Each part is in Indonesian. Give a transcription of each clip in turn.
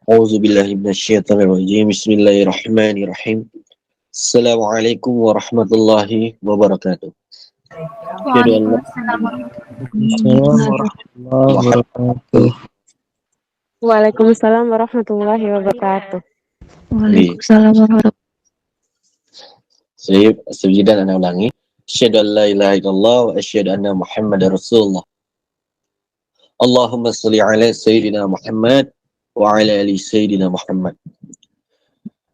A'udzubillahi minasyaitonirrajim. Bismillahirrahmanirrahim. Assalamualaikum warahmatullahi wabarakatuh. Asyhadu an la Waalaikumsalam Waalaikumsalam warahmatullahi wabarakatuh. Waalaikumsalam warahmatullahi wabarakatuh. Waalaikumsalam warahmatullahi Sejidan ana ulangi. Asyhadu an la ilaha illallah wa asyhadu anna Muhammadar Rasulullah. Allahumma shalli ala sayyidina Muhammad wa ala ali sayyidina Muhammad.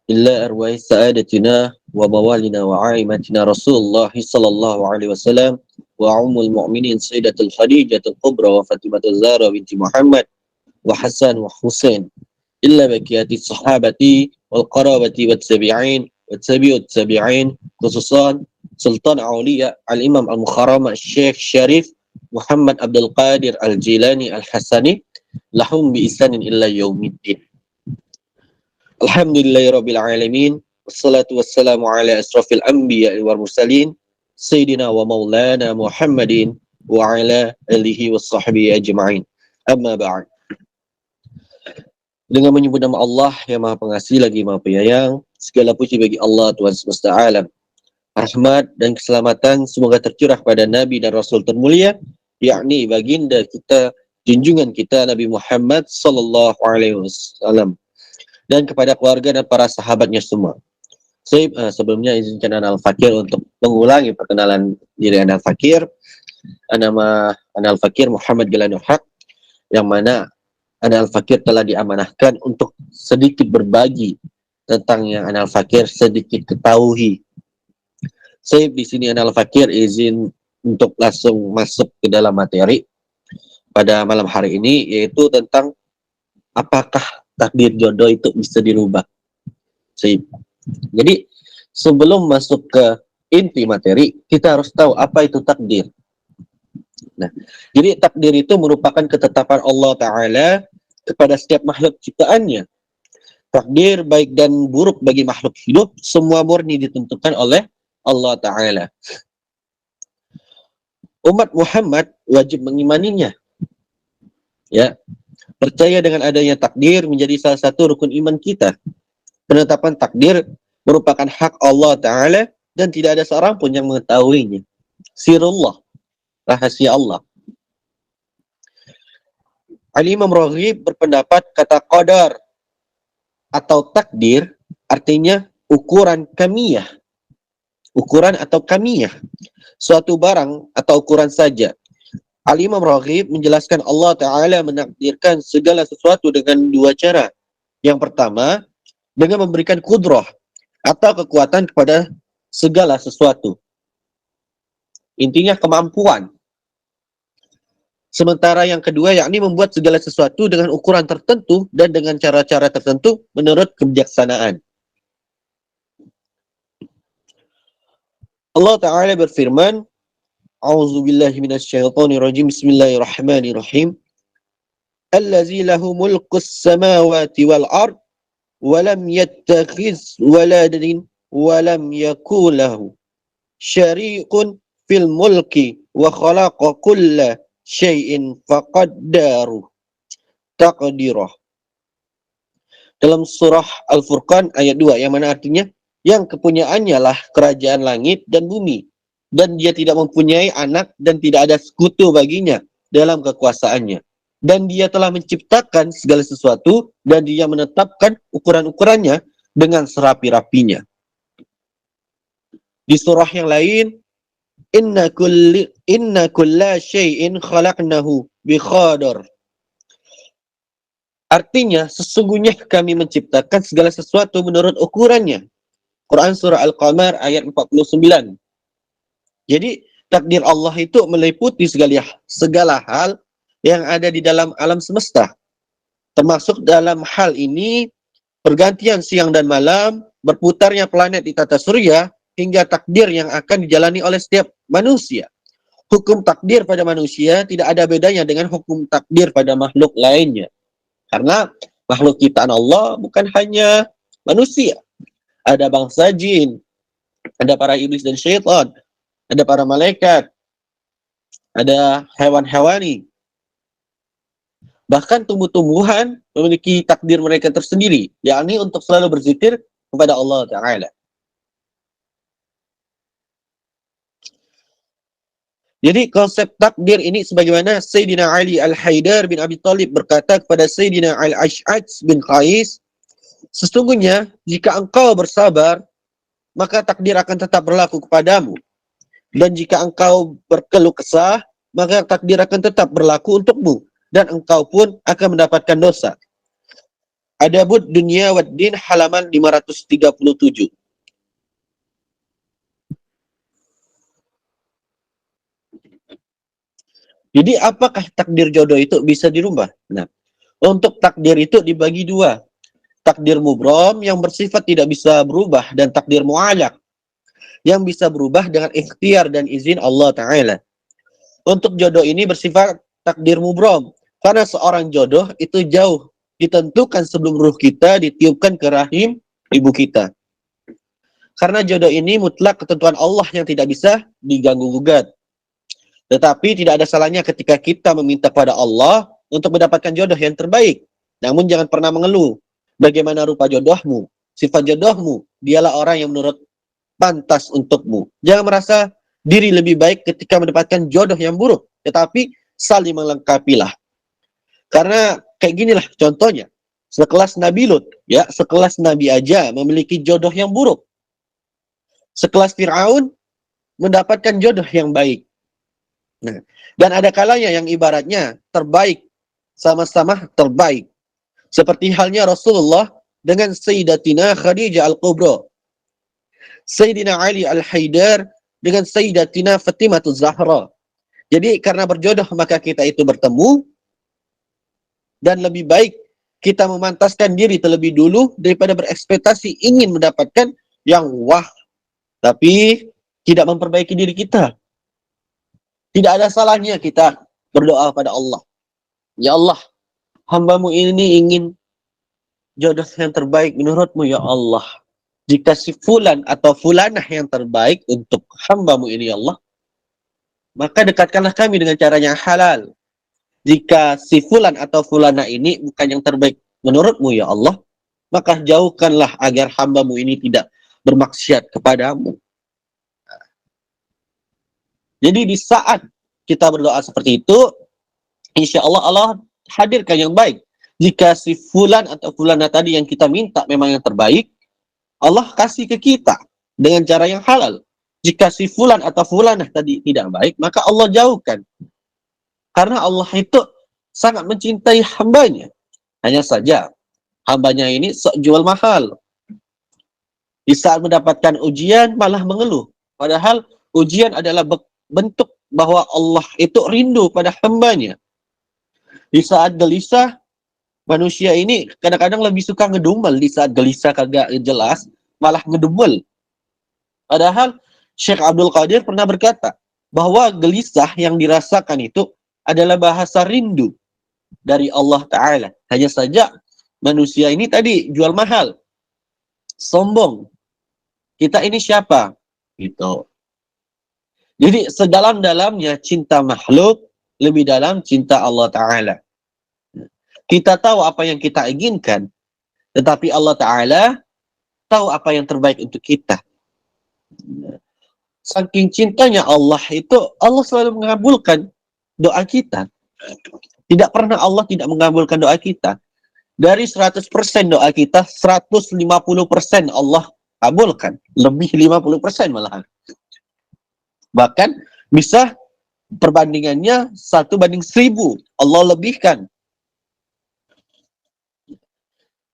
Illa arwah sa'adatina wa mawalina wa aimatina Rasulullah sallallahu alaihi wasallam wa ummul mu'minin sayyidatul Khadijatul Kubra wa Fatimatul Zahra binti Muhammad wa Hasan wa Husain illa bakiyati sahabati wal qarabati wat tabi'in wat tabi'ut tabi'in khususan Sultan Aulia Al-Imam Al-Mukharram Syekh Syarif Muhammad Abdul Qadir Al-Jilani Al-Hasani lahum bi isanin illa yaumiddin. Alhamdulillahirabbil alamin wassalatu wassalamu ala asrafil anbiya'i wal mursalin sayyidina wa maulana Muhammadin wa ala alihi washabbihi ajma'in. Amma ba'd. Dengan menyebut nama Allah yang Maha Pengasih lagi Maha Penyayang, segala puji bagi Allah Tuhan semesta alam. Rahmat dan keselamatan semoga tercurah pada Nabi dan Rasul termulia, yakni baginda kita, junjungan kita Nabi Muhammad sallallahu alaihi wasallam, dan kepada keluarga dan para sahabatnya semua. Sebelumnya izinkan Ana Al-Fakir untuk mengulangi perkenalan diri Ana Al-Fakir. Nama Ana Al-Fakir Muhammad Gilanul Haq, yang mana Ana Al-Fakir telah diamanahkan untuk sedikit berbagi tentang yang Ana Al-Fakir sedikit ketahui. Di sini Ana Al-Fakir izin untuk langsung masuk ke dalam materi pada malam hari ini, yaitu tentang apakah takdir jodoh itu bisa dirubah. Jadi sebelum masuk ke inti materi, kita harus tahu apa itu takdir. Nah, jadi takdir itu merupakan ketetapan Allah Ta'ala kepada setiap makhluk ciptaannya. Takdir baik dan buruk bagi makhluk hidup semua murni ditentukan oleh Allah Ta'ala. Umat Muhammad wajib mengimaninya. Ya, percaya dengan adanya takdir menjadi salah satu rukun iman kita. Penetapan takdir merupakan hak Allah Ta'ala dan tidak ada seorang pun yang mengetahuinya. Sirullah, rahasia Allah. Al-Imam Raghib berpendapat kata qadar atau takdir artinya ukuran kamiyah. Ukuran atau kamiyah. Suatu barang atau ukuran saja. Al-Imam Raghib menjelaskan Allah Ta'ala menakdirkan segala sesuatu dengan dua cara. Yang pertama, dengan memberikan kudrah atau kekuatan kepada segala sesuatu. Intinya kemampuan. Sementara yang kedua, yakni membuat segala sesuatu dengan ukuran tertentu dan dengan cara-cara tertentu menurut kebijaksanaan. Allah Ta'ala berfirman, A'udzubillahi minasyaitonirrajim. Bismillahirrahmanirrahim. Allazi lahu mulkus samawati wal ard wa lam yattakhiz waladan wa lam yakul lahu syari'un fil mulki wa khalaqa kulla syai'in faqaddaru taqdirah. Dalam surah Al-Furqan ayat 2, yang mana artinya yang kepunyaannya lah kerajaan langit dan bumi, dan dia tidak mempunyai anak dan tidak ada sekutu baginya dalam kekuasaannya. Dan dia telah menciptakan segala sesuatu dan dia menetapkan ukuran-ukurannya dengan serapi-rapinya. Di surah yang lain, Inna kulla syai'in khalaqnahu biqadar. Artinya, sesungguhnya kami menciptakan segala sesuatu menurut ukurannya. Quran surah Al-Qamar ayat 49. Jadi takdir Allah itu meliputi segala hal yang ada di dalam alam semesta. Termasuk dalam hal ini pergantian siang dan malam, berputarnya planet di tata surya, hingga takdir yang akan dijalani oleh setiap manusia. Hukum takdir pada manusia tidak ada bedanya dengan hukum takdir pada makhluk lainnya. Karena makhluk ciptaan Allah bukan hanya manusia. Ada bangsa jin, ada para iblis dan syaitan, ada para malaikat, ada hewan-hewani. Bahkan tumbuh-tumbuhan memiliki takdir mereka tersendiri, yakni untuk selalu berzikir kepada Allah Ta'ala. Jadi konsep takdir ini sebagaimana Sayyidina Ali Al-Haidar bin Abi Thalib berkata kepada Sayyidina Al-Ash'ath bin Qais, sesungguhnya jika engkau bersabar, maka takdir akan tetap berlaku kepadamu. Dan jika engkau berkeluh kesah, maka takdir akan tetap berlaku untukmu. Dan engkau pun akan mendapatkan dosa. Adabud Dunya Waddin halaman 537. Jadi apakah takdir jodoh itu bisa dirubah? Nah, untuk takdir itu dibagi dua. Takdir mubrom yang bersifat tidak bisa berubah dan takdir mu'alaq yang bisa berubah dengan ikhtiar dan izin Allah Ta'ala. Untuk jodoh ini bersifat takdir mubrom karena seorang jodoh itu jauh ditentukan sebelum ruh kita ditiupkan ke rahim ibu kita. Karena jodoh ini mutlak ketentuan Allah yang tidak bisa diganggu-gugat. Tetapi tidak ada salahnya ketika kita meminta kepada Allah untuk mendapatkan jodoh yang terbaik. Namun jangan pernah mengeluh. Bagaimana rupa jodohmu, sifat jodohmu, dialah orang yang menurut pantas untukmu. Jangan merasa diri lebih baik ketika mendapatkan jodoh yang buruk. Tetapi saling melengkapilah. Karena kayak ginilah contohnya. Sekelas Nabi Lut, ya, sekelas Nabi aja memiliki jodoh yang buruk. Sekelas Fir'aun mendapatkan jodoh yang baik. Nah, dan ada kalanya yang ibaratnya terbaik, sama-sama terbaik. Seperti halnya Rasulullah dengan Sayyidatina Khadijah Al-Kubra. Sayyidina Ali Al-Haidar dengan Sayyidatina Fatimah Zahra. Jadi karena berjodoh maka kita itu bertemu, dan lebih baik kita memantaskan diri terlebih dulu daripada berekspektasi ingin mendapatkan yang wah, tapi tidak memperbaiki diri kita. Tidak ada salahnya kita berdoa pada Allah. Ya Allah, hamba-Mu ini ingin jodoh yang terbaik menurut-Mu ya Allah. Jika si fulan atau fulanah yang terbaik untuk hamba-Mu ini ya Allah, maka dekatkanlah kami dengan cara yang halal. Jika si fulan atau fulanah ini bukan yang terbaik menurut-Mu ya Allah, maka jauhkanlah agar hamba-Mu ini tidak bermaksiat kepadamu. Jadi di saat kita berdoa seperti itu, insya Allah Allah hadirkan yang baik. Jika si fulan atau fulanah tadi yang kita minta memang yang terbaik, Allah kasih ke kita dengan cara yang halal. Jika si fulan atau fulanah tadi tidak baik, maka Allah jauhkan. Karena Allah itu sangat mencintai hambanya. Hanya saja, hambanya ini sok jual mahal. Di saat mendapatkan ujian, malah mengeluh. Padahal ujian adalah bentuk bahwa Allah itu rindu pada hambanya. Di saat gelisah, manusia ini kadang-kadang lebih suka ngedumel. Di saat gelisah kagak jelas, malah ngedumel. Padahal Syekh Abdul Qadir pernah berkata bahwa gelisah yang dirasakan itu adalah bahasa rindu dari Allah Ta'ala. Hanya saja manusia ini tadi jual mahal, sombong. Kita ini siapa? Gitu. Jadi sedalam-dalamnya cinta makhluk lebih dalam cinta Allah Ta'ala. Kita tahu apa yang kita inginkan, tetapi Allah Ta'ala tahu apa yang terbaik untuk kita. Saking cintanya Allah itu, Allah selalu mengabulkan doa kita. Tidak pernah Allah tidak mengabulkan doa kita. Dari 100% doa kita, 150% Allah kabulkan. Lebih 50% malahan. Bahkan bisa perbandingannya 1:1000. Allah lebihkan.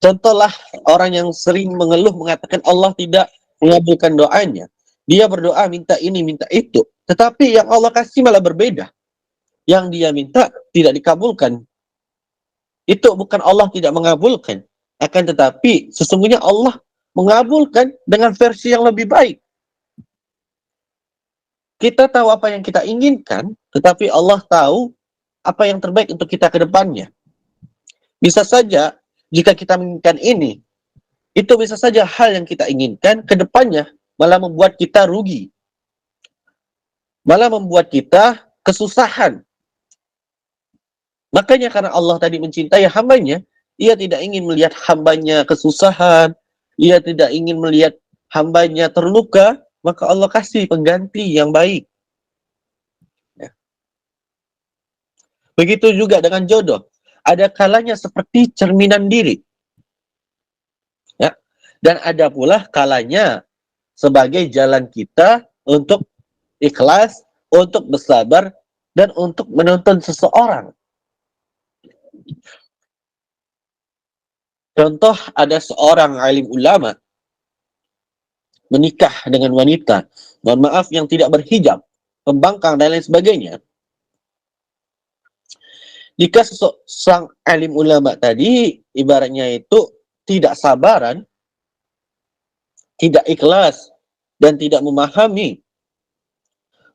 Contohlah orang yang sering mengeluh mengatakan Allah tidak mengabulkan doanya. Dia berdoa minta ini, minta itu. Tetapi yang Allah kasih malah berbeda. Yang dia minta tidak dikabulkan. Itu bukan Allah tidak mengabulkan. Akan tetapi sesungguhnya Allah mengabulkan dengan versi yang lebih baik. Kita tahu apa yang kita inginkan, tetapi Allah tahu apa yang terbaik untuk kita ke depannya. Bisa saja, jika kita menginginkan ini, itu bisa saja hal yang kita inginkan ke depannya malah membuat kita rugi. Malah membuat kita kesusahan. Makanya karena Allah tadi mencintai hambanya, Ia tidak ingin melihat hambanya kesusahan, ia tidak ingin melihat hambanya terluka, maka Allah kasih pengganti yang baik. Ya. Begitu juga dengan jodoh. Ada kalanya seperti cerminan diri. Ya. Dan ada pula kalanya sebagai jalan kita untuk ikhlas, untuk bersabar, dan untuk menuntun seseorang. Contoh, ada seorang alim ulama menikah dengan wanita, mohon maaf, yang tidak berhijab, pembangkang, dan lain sebagainya. Jika sang alim ulama tadi, ibaratnya itu tidak sabaran, tidak ikhlas, dan tidak memahami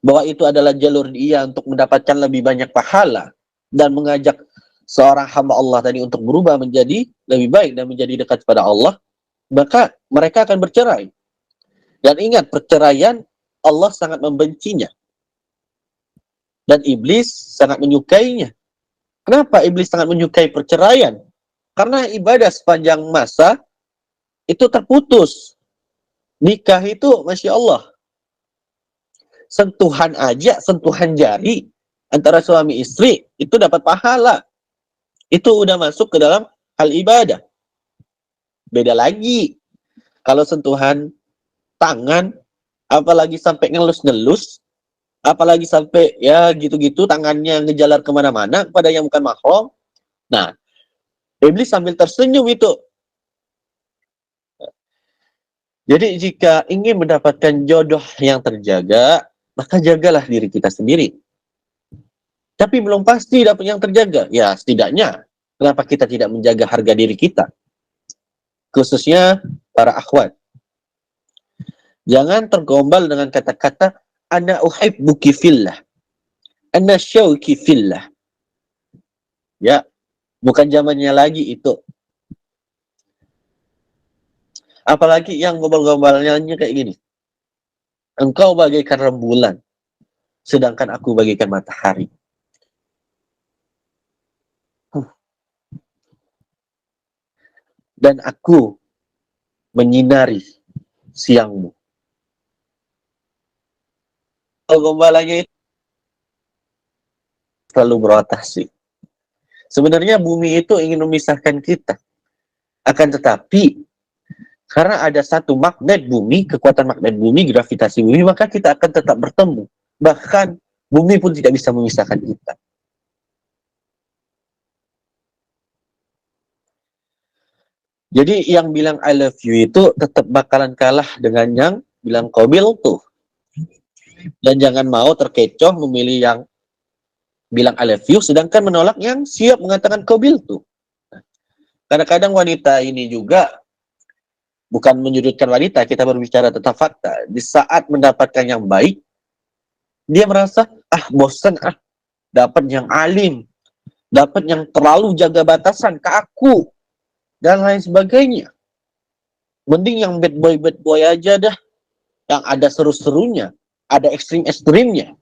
bahwa itu adalah jalur dia untuk mendapatkan lebih banyak pahala, dan mengajak seorang hamba Allah tadi untuk berubah menjadi lebih baik dan menjadi dekat kepada Allah, maka mereka akan bercerai. Dan ingat, perceraian Allah sangat membencinya. Dan iblis sangat menyukainya. Kenapa iblis sangat menyukai perceraian? Karena ibadah sepanjang masa itu terputus. Nikah itu, Masya Allah, sentuhan aja, sentuhan jari antara suami istri, itu dapat pahala. Itu udah masuk ke dalam hal ibadah. Beda lagi kalau sentuhan tangan, apalagi sampai ngelus-ngelus, apalagi sampai ya gitu-gitu, tangannya ngejalar kemana-mana kepada yang bukan mahram. Nah, iblis sambil tersenyum itu. Jadi jika ingin mendapatkan jodoh yang terjaga, maka jagalah diri kita sendiri. Tapi belum pasti dapat yang terjaga. Ya, setidaknya kenapa kita tidak menjaga harga diri kita? Khususnya para akhwat. Jangan tergombal dengan kata-kata ana uhibbuki fillah, ana syauki fillah. Ya, bukan zamannya lagi itu. Apalagi yang gombal-gombalnya kayak gini. Engkau bagaikan rembulan, sedangkan aku bagaikan matahari. Dan aku menyinari siangmu. Gombalannya itu selalu berotasi. Sebenarnya bumi itu ingin memisahkan kita. Akan tetapi, karena ada satu magnet bumi, kekuatan magnet bumi, gravitasi bumi, maka kita akan tetap bertemu. Bahkan bumi pun tidak bisa memisahkan kita. Jadi yang bilang I love you itu tetap bakalan kalah dengan yang bilang kobil tuh. Dan jangan mau terkecoh memilih yang bilang I love you, sedangkan menolak yang siap mengatakan kobil tuh. Kadang-kadang wanita ini juga, bukan menyudutkan wanita, kita berbicara tentang fakta. Di saat mendapatkan yang baik, dia merasa, bosan, dapat yang alim, dapat yang terlalu jaga batasan ke aku, dan lain sebagainya. Mending yang bad boy aja dah, yang ada seru-serunya, ada ekstrim-ekstrimnya,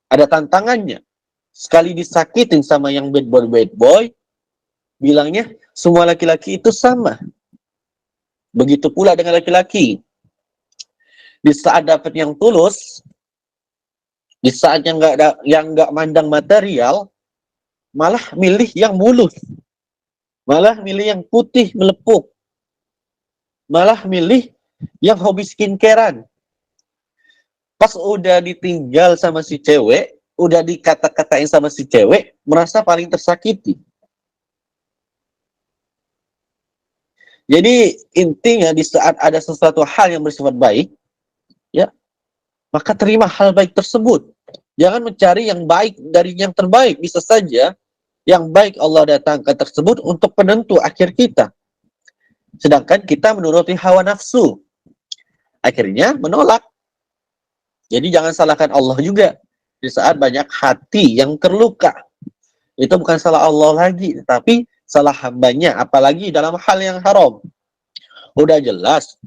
ada tantangannya. Sekali disakitin sama yang bad boy, bilangnya semua laki-laki itu sama. Begitu pula dengan laki-laki. Di saat dapat yang tulus, di saat yang nggak mandang material, malah milih yang mulus, malah milih yang putih melepuk, malah milih yang hobi skincarean. Pas udah ditinggal sama si cewek, udah dikata-katain sama si cewek, merasa paling tersakiti. Jadi intinya di saat ada sesuatu hal yang bersifat baik, ya, maka terima hal baik tersebut. Jangan mencari yang baik dari yang terbaik. Bisa saja yang baik Allah datangkan tersebut untuk penentu akhir kita. Sedangkan kita menuruti hawa nafsu. Akhirnya menolak. Jadi jangan salahkan Allah juga. Di saat banyak hati yang terluka. Itu bukan salah Allah lagi, tapi salah hambanya, apalagi dalam hal yang haram. Udah jelas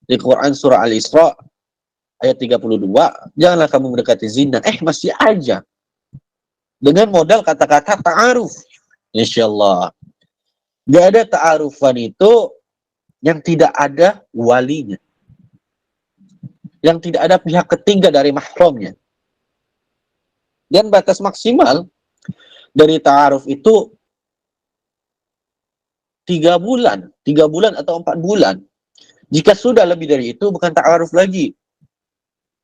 di Quran surah Al-Isra ayat 32, janganlah kamu mendekati zina. Masih aja dengan modal kata-kata ta'aruf. Insyaallah. Gak ada ta'arufan itu yang tidak ada walinya, yang tidak ada pihak ketiga dari mahramnya. Dan batas maksimal dari ta'aruf itu 3 bulan atau 4 bulan. Jika sudah lebih dari itu bukan ta'aruf lagi,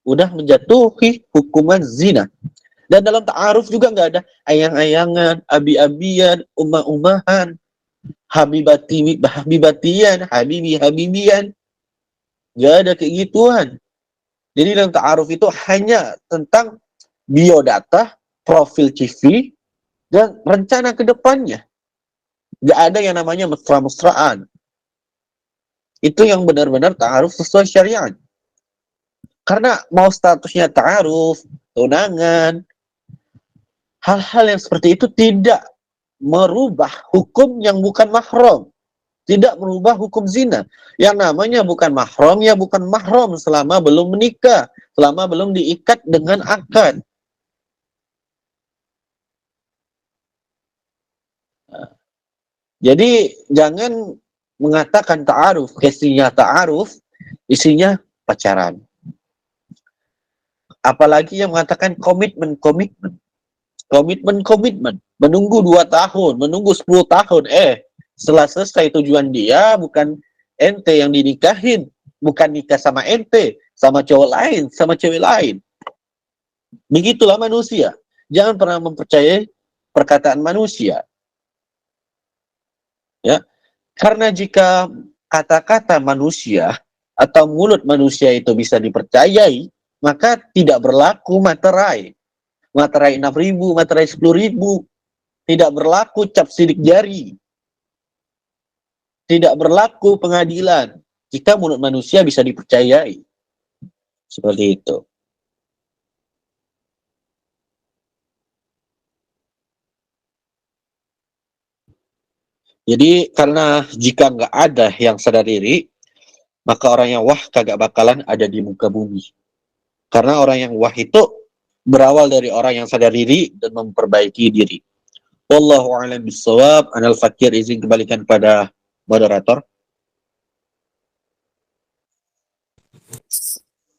udah menjatuhi hukuman zina. Dan dalam ta'aruf juga nggak ada ayang-ayangan, abi-abian, umah-umahan, habibatian, habibi-habibian. Nggak ada kayak gituan. Jadi dalam ta'aruf itu hanya tentang biodata, profil CV, dan rencana ke depannya. Nggak ada yang namanya mesra-mesraan. Itu yang benar-benar ta'aruf sesuai syariat. Karena mau statusnya ta'aruf, tunangan, hal-hal yang seperti itu tidak merubah hukum yang bukan mahram. Tidak merubah hukum zina. Yang namanya bukan mahram, ya bukan mahram selama belum menikah. Selama belum diikat dengan akad. Jadi jangan mengatakan ta'aruf, isinya ta'aruf, isinya pacaran. Apalagi yang mengatakan komitmen. Menunggu 2 tahun, menunggu 10 tahun. Setelah selesai tujuan dia, bukan ente yang dinikahin. Bukan nikah sama ente, sama cowok lain, sama cewek lain. Begitulah manusia. Jangan pernah mempercayai perkataan manusia. Ya, karena jika kata-kata manusia atau mulut manusia itu bisa dipercayai, maka tidak berlaku materai. Materai 6.000, materai 10.000. Tidak berlaku cap sidik jari. Tidak berlaku pengadilan. Jika mulut manusia bisa dipercayai. Seperti itu. Jadi karena jika nggak ada yang sadar diri, maka orang yang wah kagak bakalan ada di muka bumi. Karena orang yang wah itu berawal dari orang yang sadar diri dan memperbaiki diri. Wallahu a'lam bishawab. Anal fakir, izin kembalikan pada moderator.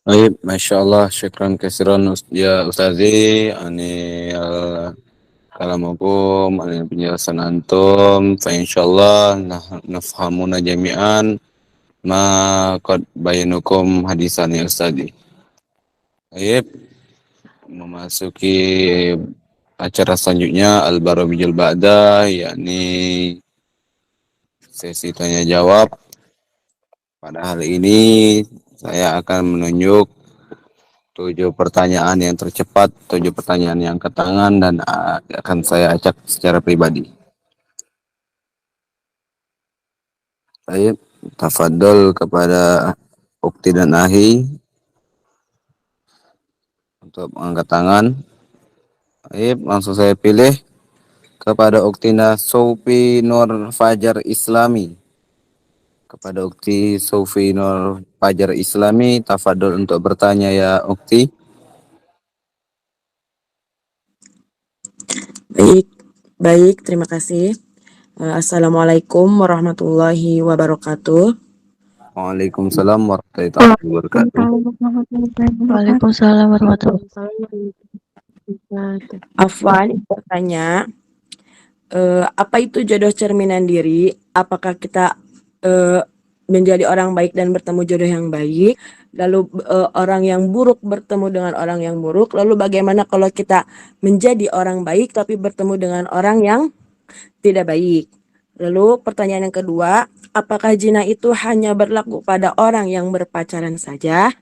Baik, Masya Allah, syukran kasiran ya Ustazi, ani kalamukum, ani penjelasan antum, fa insyaallah nafhamuna jami'an ma qad bayanukum hadisan ya Ustazi. Baik, memasuki acara selanjutnya Al-Barabijul Ba'da, yakni sesi tanya jawab. Pada hari ini saya akan menunjuk 7 pertanyaan yang tercepat, 7 pertanyaan yang ke tangan, dan akan saya acak secara pribadi. Baik, tafadhol kepada Ukti dan Ahi untuk mengangkat tangan. Baik, langsung saya pilih kepada Uktina Sofi Nur Fajar Islami. Kepada Ukti Sofi Nur Fajar Islami, tafadhol untuk bertanya ya Ukti. Baik, terima kasih. Assalamualaikum warahmatullahi wabarakatuh. Waalaikumsalam warahmatullahi wabarakatuh. Waalaikumsalam warahmatullahi wabarakatuh. Afwan bertanya, apa itu jodoh cerminan diri? Apakah kita menjadi orang baik dan bertemu jodoh yang baik, lalu orang yang buruk bertemu dengan orang yang buruk, lalu bagaimana kalau kita menjadi orang baik tapi bertemu dengan orang yang tidak baik? Lalu pertanyaan yang kedua, apakah zina itu hanya berlaku pada orang yang berpacaran saja?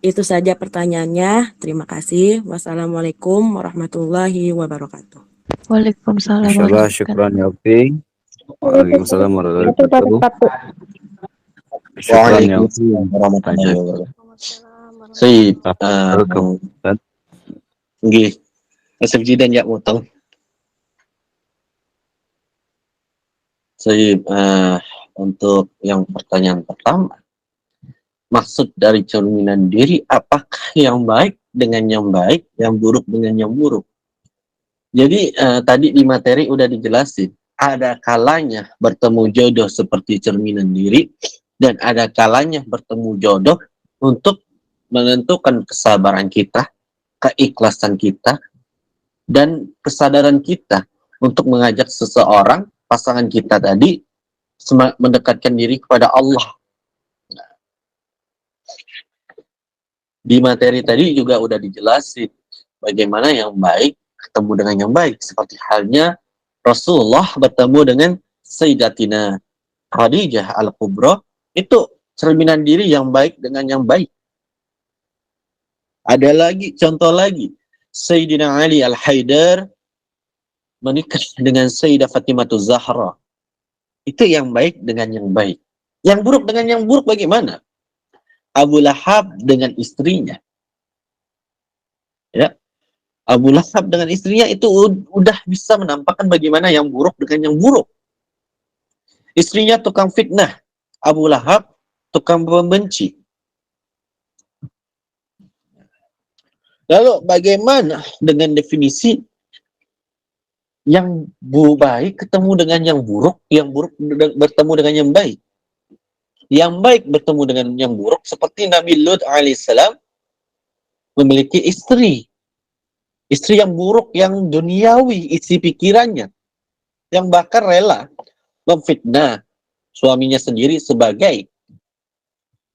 Itu saja pertanyaannya. Terima kasih. Wassalamualaikum warahmatullahi wabarakatuh. Waalaikumsalam Insyaallah, warahmatullahi syukran ya Ukti. Waalaikumsalam warahmatullahi wabarakatuh. Syukran ya Ukti. warahmatullahi wabarakatuh. Sip. Nggih. Asal jidan ya mutang. Sip. Untuk yang pertanyaan pertama, maksud dari cerminan diri, apakah yang baik dengan yang baik, yang buruk dengan yang buruk? Jadi tadi di materi udah dijelasin, ada kalanya bertemu jodoh seperti cerminan diri, dan ada kalanya bertemu jodoh untuk menentukan kesabaran kita, keikhlasan kita, dan kesadaran kita untuk mengajak seseorang, pasangan kita tadi, mendekatkan diri kepada Allah. Di materi tadi juga udah dijelasin bagaimana yang baik ketemu dengan yang baik, seperti halnya Rasulullah bertemu dengan Sayyidatina Khadijah Al-Kubra, itu cerminan diri yang baik dengan yang baik. Ada lagi, contoh lagi, Sayyidina Ali Al-Haidar menikah dengan Sayyidah Fatimah Zahra. Itu yang baik dengan yang baik. Yang buruk dengan yang buruk bagaimana? Abu Lahab dengan istrinya. Ya, Abu Lahab dengan istrinya itu udah bisa menampakkan bagaimana yang buruk dengan yang buruk. Istrinya tukang fitnah, Abu Lahab tukang membenci. Lalu bagaimana dengan definisi yang baik ketemu dengan yang buruk bertemu dengan yang baik? Yang baik bertemu dengan yang buruk, seperti Nabi Lut alaihissalam memiliki istri yang buruk, yang duniawi isi pikirannya, yang bahkan rela memfitnah suaminya sendiri sebagai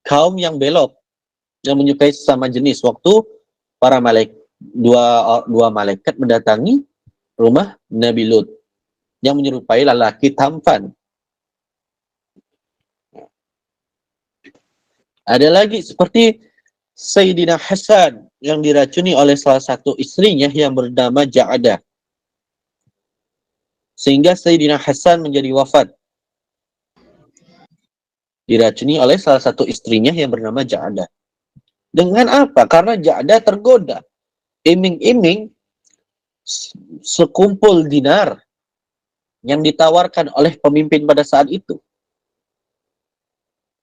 kaum yang belok, yang menyukai sesama jenis. Waktu para dua malaikat mendatangi rumah Nabi Lut yang menyerupai lelaki tampan. Ada lagi seperti Sayyidina Hasan yang diracuni oleh salah satu istrinya yang bernama Ja'adah, sehingga Sayyidina Hasan menjadi wafat. Diracuni oleh salah satu istrinya yang bernama Ja'adah. Dengan apa? Karena Ja'adah tergoda. Iming-iming sekumpul dinar yang ditawarkan oleh pemimpin pada saat itu.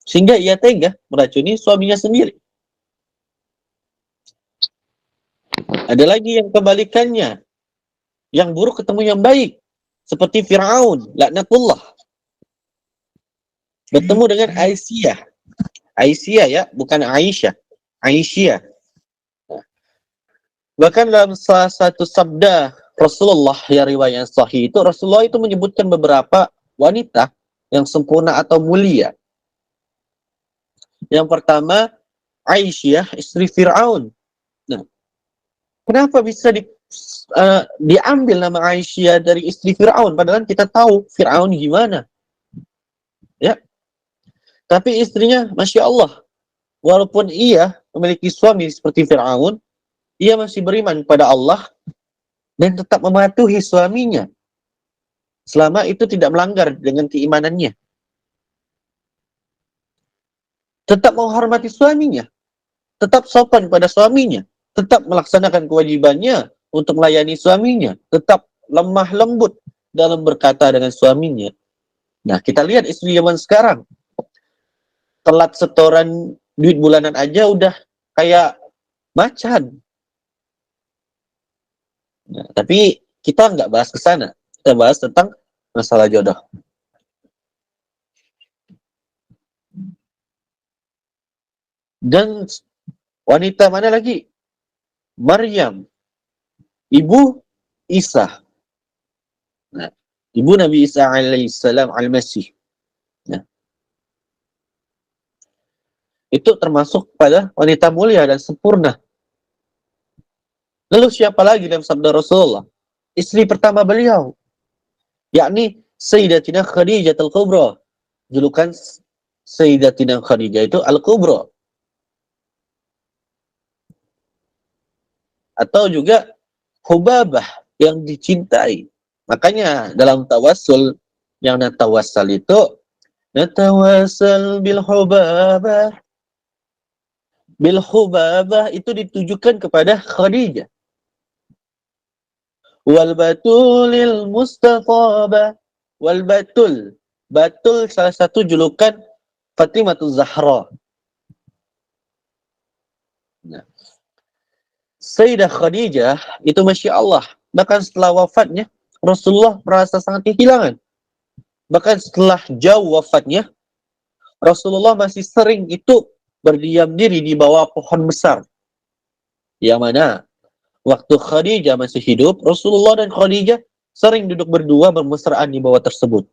Sehingga ia tega meracuni suaminya sendiri. Ada lagi yang kebalikannya. Yang buruk ketemu yang baik. Seperti Fir'aun, laknatullah. Bertemu dengan Aisyah. Aisyah ya, bukan Aisyah. Aisyah. Bahkan dalam salah satu sabda Rasulullah yang riwayat sahih itu, Rasulullah itu menyebutkan beberapa wanita yang sempurna atau mulia. Yang pertama, Aisyah, istri Fir'aun. Nah, kenapa bisa diambil nama Aisyah dari istri Fir'aun? Padahal kita tahu Fir'aun gimana. Ya. Tapi istrinya, Masya Allah, walaupun ia memiliki suami seperti Fir'aun, ia masih beriman pada Allah dan tetap mematuhi suaminya. Selama itu tidak melanggar dengan keimanannya. Tetap menghormati suaminya, tetap sopan pada suaminya, tetap melaksanakan kewajibannya untuk melayani suaminya, tetap lemah lembut dalam berkata dengan suaminya. Nah, kita lihat istri zaman sekarang, telat setoran duit bulanan aja udah kayak macan. Nah, tapi kita nggak bahas ke sana, kita bahas tentang masalah jodoh. Dan wanita mana lagi? Maryam, ibu Isa. Nah, ibu Nabi Isa alaihissalam al-Masih. Nah, itu termasuk pada wanita mulia dan sempurna. Lalu siapa lagi dalam sabda Rasulullah? Istri pertama beliau, yakni Sayyidatina Khadijah Al-Kubra. Julukan Sayyidatina Khadijah itu Al-Kubra. Atau juga Hubabah, yang dicintai. Makanya dalam tawassul, yang natawassal itu natawassal bil Hubabah. Bil Hubabah itu ditujukan kepada Khadijah. Wal batulil mustaqabah. Wal batul. Batul salah satu julukan Fatimah Zahra. Nah, Sayyidah Khadijah itu Masya Allah, bahkan setelah wafatnya Rasulullah merasa sangat kehilangan Bahkan setelah jauh wafatnya, Rasulullah masih sering itu berdiam diri di bawah pohon besar. Yang mana waktu Khadijah masih hidup, Rasulullah dan Khadijah sering duduk berdua bermesraan di bawah tersebut.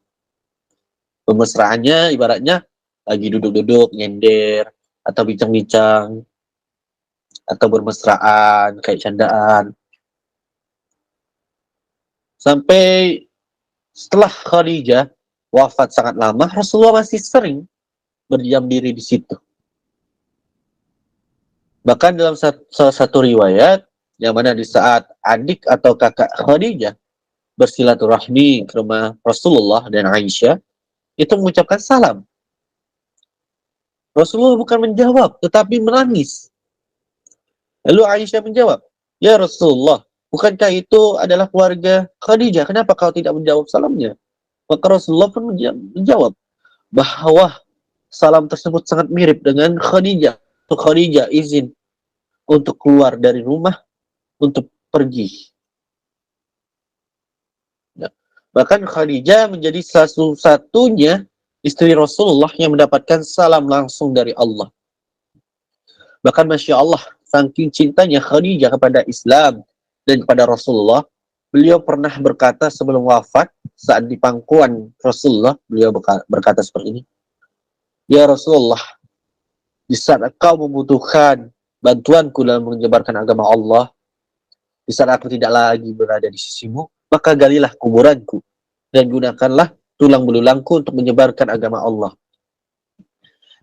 Bermesraannya ibaratnya lagi duduk-duduk, nyender, atau bincang-bincang, atau bermesraan, kayak candaan. Sampai setelah Khadijah wafat sangat lama, Rasulullah masih sering berdiam diri di situ. Bahkan dalam salah satu riwayat, yang mana di saat adik atau kakak Khadijah bersilaturahmi ke rumah Rasulullah dan Aisyah, itu mengucapkan salam. Rasulullah bukan menjawab, tetapi menangis. Lalu Aisyah menjawab, "Ya Rasulullah, bukankah itu adalah keluarga Khadijah? Kenapa kau tidak menjawab salamnya?" Maka Rasulullah pun menjawab bahwa salam tersebut sangat mirip dengan Khadijah. Khadijah izin untuk keluar dari rumah untuk pergi. Ya. Bahkan Khadijah menjadi satu-satunya istri Rasulullah yang mendapatkan salam langsung dari Allah. Bahkan Masya Allah, saking cintanya Khadijah kepada Islam dan kepada Rasulullah, beliau pernah berkata sebelum wafat, saat di pangkuan Rasulullah, beliau berkata seperti ini, "Ya Rasulullah, di saat engkau membutuhkan bantuanku dalam menyebarkan agama Allah, di saat aku tidak lagi berada di sisimu, maka galilah kuburanku dan gunakanlah tulang belulangku untuk menyebarkan agama Allah."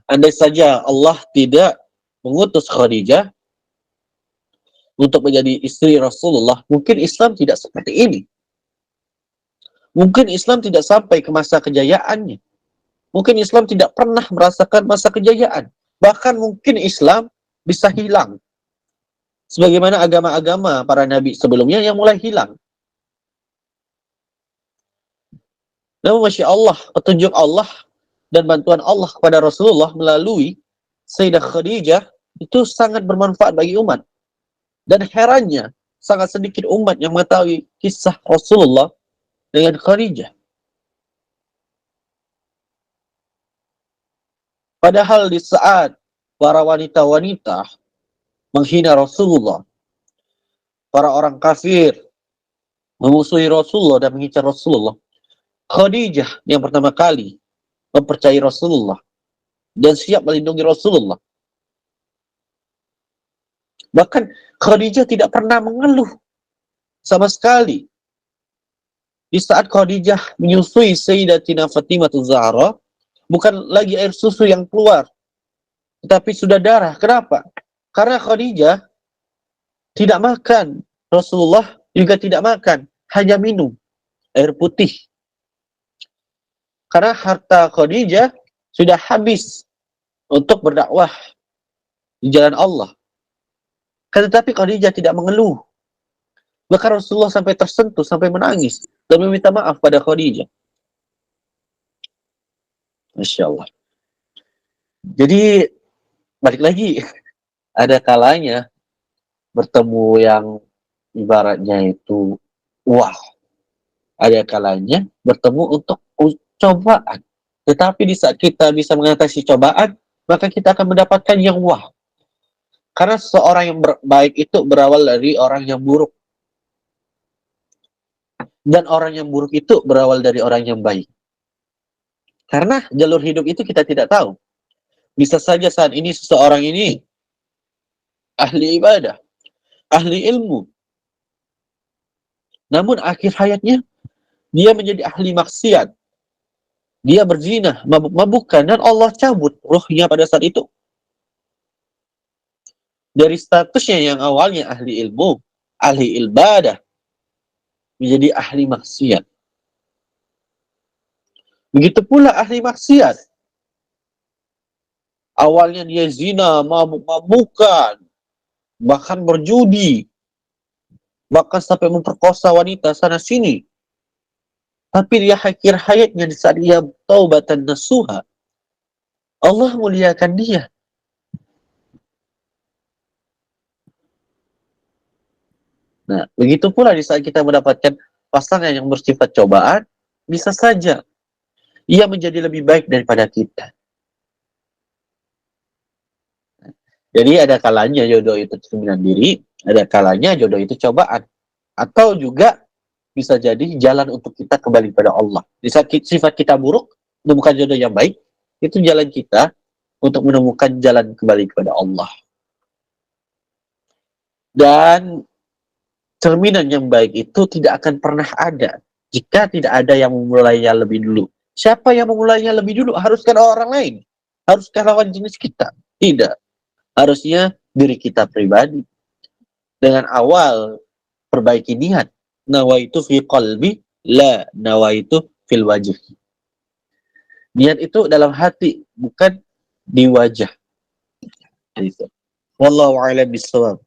Andai saja Allah tidak mengutus Khadijah untuk menjadi istri Rasulullah, mungkin Islam tidak seperti ini. Mungkin Islam tidak sampai ke masa kejayaannya. Mungkin Islam tidak pernah merasakan masa kejayaan. Bahkan mungkin Islam bisa hilang. Sebagaimana agama-agama para nabi sebelumnya yang mulai hilang. Namun Masya Allah, petunjuk Allah dan bantuan Allah kepada Rasulullah melalui Sayyidah Khadijah itu sangat bermanfaat bagi umat. Dan herannya, sangat sedikit umat yang mengetahui kisah Rasulullah dengan Khadijah. Padahal di saat para wanita-wanita menghina Rasulullah, para orang kafir memusuhi Rasulullah dan mengincar Rasulullah, Khadijah yang pertama kali mempercayai Rasulullah dan siap melindungi Rasulullah. Bahkan Khadijah tidak pernah mengeluh sama sekali. Di saat Khadijah menyusui Sayyidatina Fatimah Zahra, bukan lagi air susu yang keluar, tetapi sudah darah. Kenapa? Karena Khadijah tidak makan, Rasulullah juga tidak makan, hanya minum air putih. Karena harta Khadijah sudah habis untuk berdakwah di jalan Allah. Tetapi Khadijah tidak mengeluh. Bahkan Rasulullah sampai tersentuh, sampai menangis dan meminta maaf pada Khadijah. Masya Allah. Jadi balik lagi, ada kalanya bertemu yang ibaratnya itu wah, ada kalanya bertemu untuk cobaan. Tetapi di saat kita bisa mengatasi cobaan, maka kita akan mendapatkan yang wah. Karena seorang yang baik itu berawal dari orang yang buruk. Dan orang yang buruk itu berawal dari orang yang baik. Karena jalur hidup itu kita tidak tahu. Bisa saja saat ini seseorang ini ahli ibadah, ahli ilmu. Namun akhir hayatnya dia menjadi ahli maksiat. Dia berzina, mabuk-mabukan, dan Allah cabut ruhnya pada saat itu. Dari statusnya yang awalnya ahli ilmu, ahli ibadah, menjadi ahli maksiat. Begitu pula ahli maksiat. Awalnya dia zina, mabuk-mabukan, bahkan berjudi, bahkan sampai memperkosa wanita sana-sini. Tapi dia akhir hayatnya di saat dia taubatan nasuha, Allah muliakan dia. Nah, begitu pula di saat kita mendapatkan pasangan yang bersifat cobaan, bisa saja ia menjadi lebih baik daripada kita. Jadi ada kalanya jodoh itu cerminan diri, ada kalanya jodoh itu cobaan. Atau juga bisa jadi jalan untuk kita kembali pada Allah. Di saat sifat kita buruk, menemukan jodoh yang baik, itu jalan kita untuk menemukan jalan kembali kepada Allah. Dan cerminan yang baik itu tidak akan pernah ada jika tidak ada yang memulainya lebih dulu. Siapa yang memulainya lebih dulu? Haruskah orang lain? Haruskah lawan jenis kita? Tidak. Harusnya diri kita pribadi. Dengan awal perbaiki niat. Nawaitu fi qalbi, la nawaitu fil wajh. Niat itu dalam hati, bukan di wajah. Gitu. Wallahu a'lam bishawab.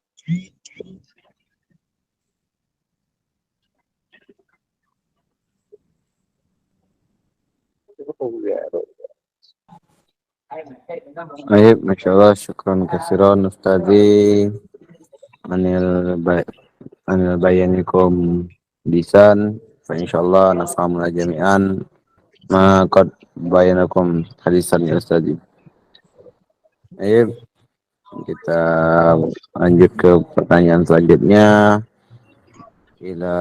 Baik, Masya Allah, syukran kasiran Ustazi anil bayanikum lisan fa insyaallah nafhamuna jami'an ma qad bayanakum hadisan ya Ustazi. Baik, kita lanjut ke pertanyaan selanjutnya. Ila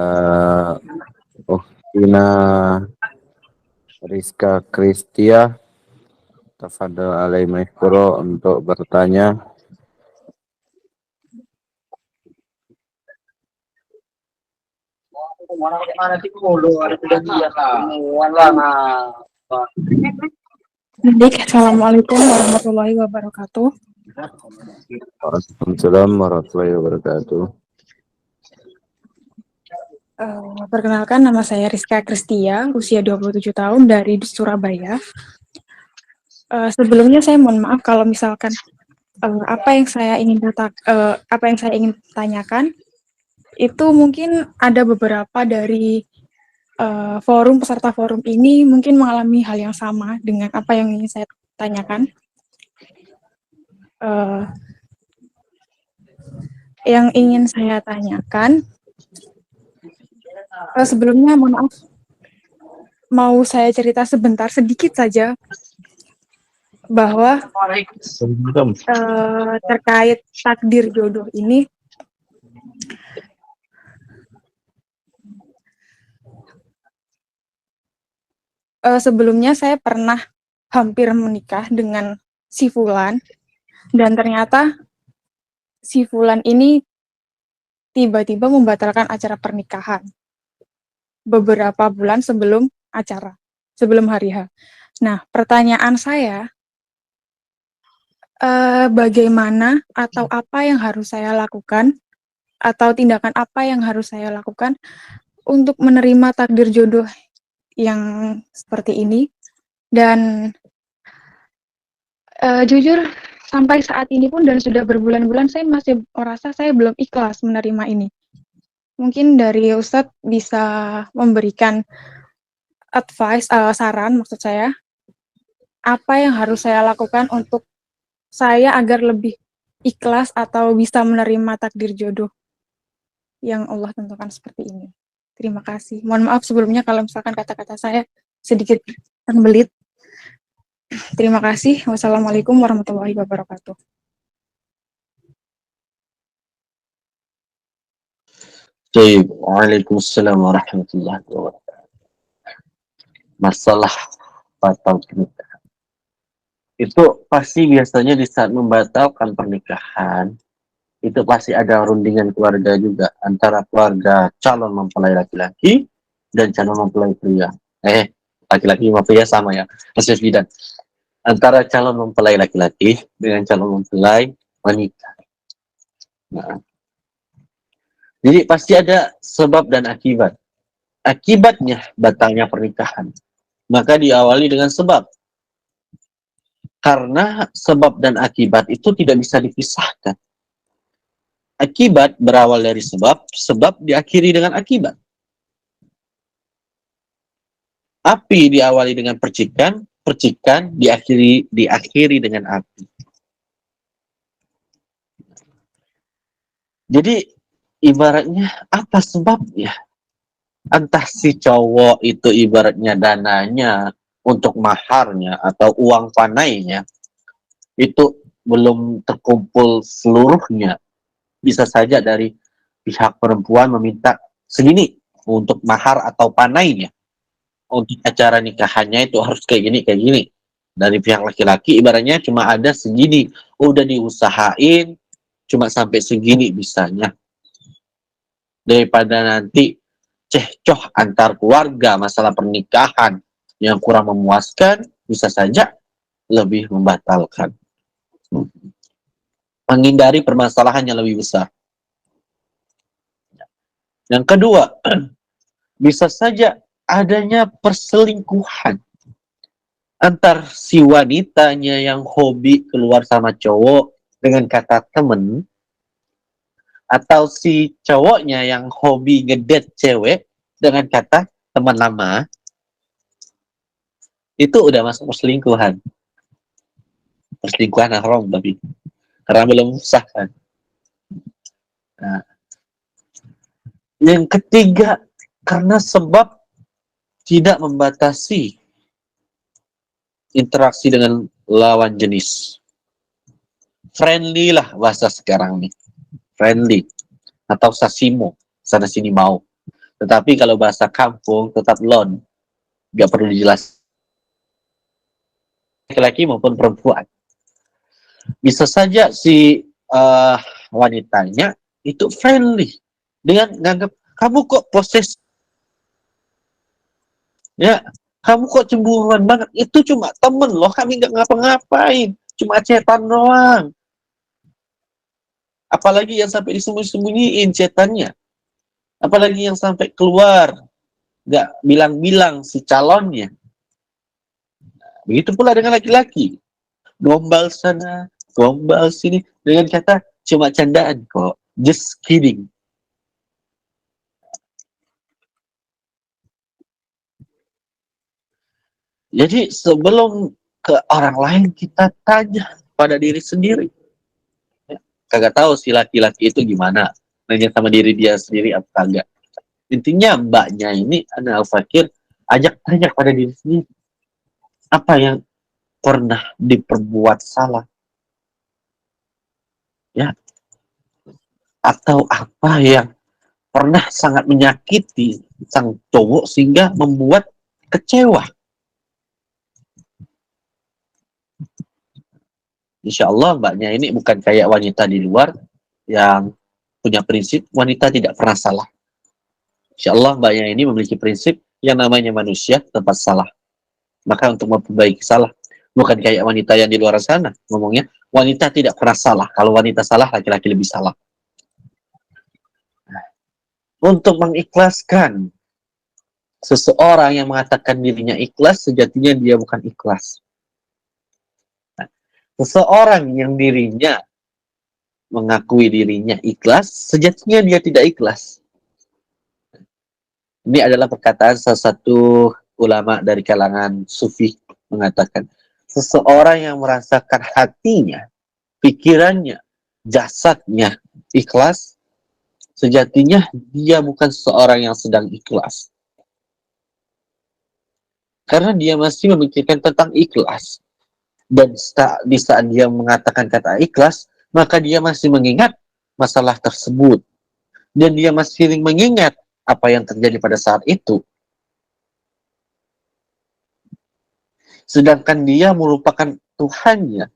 Ina Rizka Kristia tafadhal alai maikro untuk bertanya. Baik, Assalamualaikum warahmatullahi wabarakatuh. Waalaikumsalam warahmatullahi wabarakatuh. Perkenalkan, nama saya Rizka Kristia, usia 27 tahun dari Surabaya. Sebelumnya saya mohon maaf kalau misalkan apa yang saya ingin tanyakan itu mungkin ada beberapa dari peserta forum ini mungkin mengalami hal yang sama dengan apa yang ingin saya tanyakan. Yang ingin saya tanyakan, sebelumnya mohon maaf, mau saya cerita sebentar, sedikit saja, bahwa terkait takdir jodoh ini, sebelumnya saya pernah hampir menikah dengan si Fulan, dan ternyata si Fulan ini tiba-tiba membatalkan acara pernikahan beberapa bulan sebelum acara, sebelum hari H. Nah, pertanyaan saya, bagaimana atau apa yang harus saya lakukan, atau tindakan apa yang harus saya lakukan untuk menerima takdir jodoh yang seperti ini. Dan jujur sampai saat ini pun dan sudah berbulan-bulan saya masih merasa saya belum ikhlas menerima ini. Mungkin dari Ustadz bisa memberikan advice, saran maksud saya, apa yang harus saya lakukan untuk saya agar lebih ikhlas atau bisa menerima takdir jodoh yang Allah tentukan seperti ini. Terima kasih. Mohon maaf sebelumnya kalau misalkan kata-kata saya sedikit terbelit. Terima kasih. Wassalamualaikum warahmatullahi wabarakatuh. Waalaikumsalam warahmatullahi wabarakatuh. Masalah batal pernikahan itu pasti biasanya di saat membatalkan pernikahan itu pasti ada rundingan keluarga juga, antara keluarga calon mempelai laki-laki dan calon mempelai pria. Laki-laki sama pria sama ya, hasil bidan. Antara calon mempelai laki-laki dengan calon mempelai wanita. Nah, jadi pasti ada sebab dan akibat. Akibatnya batalnya pernikahan, maka diawali dengan sebab. Karena sebab dan akibat itu tidak bisa dipisahkan. Akibat berawal dari sebab, sebab diakhiri dengan akibat. Api diawali dengan percikan, percikan diakhiri dengan api. Jadi ibaratnya apa sebabnya? Entah si cowok itu ibaratnya dananya untuk maharnya atau uang panainya itu belum terkumpul seluruhnya, bisa saja dari pihak perempuan meminta segini untuk mahar atau panainya. Untuk acara nikahannya itu harus kayak gini, kayak gini. Dari pihak laki-laki ibaratnya cuma ada segini, udah diusahain cuma sampai segini bisanya. Daripada nanti cekcok antar keluarga masalah pernikahan yang kurang memuaskan, bisa saja lebih membatalkan. Menghindari permasalahan yang lebih besar. Yang kedua, bisa saja adanya perselingkuhan antar si wanitanya yang hobi keluar sama cowok dengan kata temen, atau si cowoknya yang hobi ngedate cewek dengan kata teman lama. Itu udah masuk perselingkuhan. Perselingkuhan haram tapi karena belum sah kan. Nah, yang ketiga, karena sebab tidak membatasi interaksi dengan lawan jenis. Friendly lah bahasa sekarang nih. Friendly. Atau sasimo. Sana sini mau. Tetapi kalau bahasa kampung tetap lon. Gak perlu dijelaskan. Laki-laki maupun perempuan. Bisa saja si wanitanya itu friendly. Dengan nganggap, kamu kok proses. Ya, kamu kok cemburuan banget. Itu cuma temen loh, kami nggak ngapa-ngapain. Cuma cetan doang. Apalagi yang sampai disembunyi-sembunyiin cetannya. Apalagi yang sampai keluar. Nggak bilang-bilang si calonnya. Begitu pula dengan laki-laki. Gombal sana, gombal sini. Dengan kata, cuma candaan kok. Just kidding. Jadi sebelum ke orang lain, kita tanya pada diri sendiri. Ya, kagak tahu si laki-laki itu gimana. Nanya sama diri dia sendiri apa kagak. Intinya mbaknya ini, Ana Al-Fakir, ajak tanya pada diri sendiri. Apa yang pernah diperbuat salah? Ya. Atau apa yang pernah sangat menyakiti sang cowok sehingga membuat kecewa? Insya Allah mbaknya ini bukan kayak wanita di luar yang punya prinsip wanita tidak pernah salah. Insya Allah mbaknya ini memiliki prinsip yang namanya manusia tempat salah. Maka untuk memperbaiki salah, bukan kayak wanita yang di luar sana ngomongnya wanita tidak pernah salah. Kalau wanita salah, laki-laki lebih salah. Untuk mengikhlaskan seseorang yang mengatakan dirinya ikhlas, sejatinya dia bukan ikhlas. Seseorang yang dirinya mengakui dirinya ikhlas, sejatinya dia tidak ikhlas. Ini adalah perkataan salah satu ulama dari kalangan sufi mengatakan, seseorang yang merasakan hatinya, pikirannya, jasadnya ikhlas, sejatinya dia bukan seseorang yang sedang ikhlas. Karena dia masih memikirkan tentang ikhlas. Dan di saat dia mengatakan kata ikhlas, maka dia masih mengingat masalah tersebut. Dan dia masih mengingat apa yang terjadi pada saat itu. Sedangkan dia merupakan Tuhannya.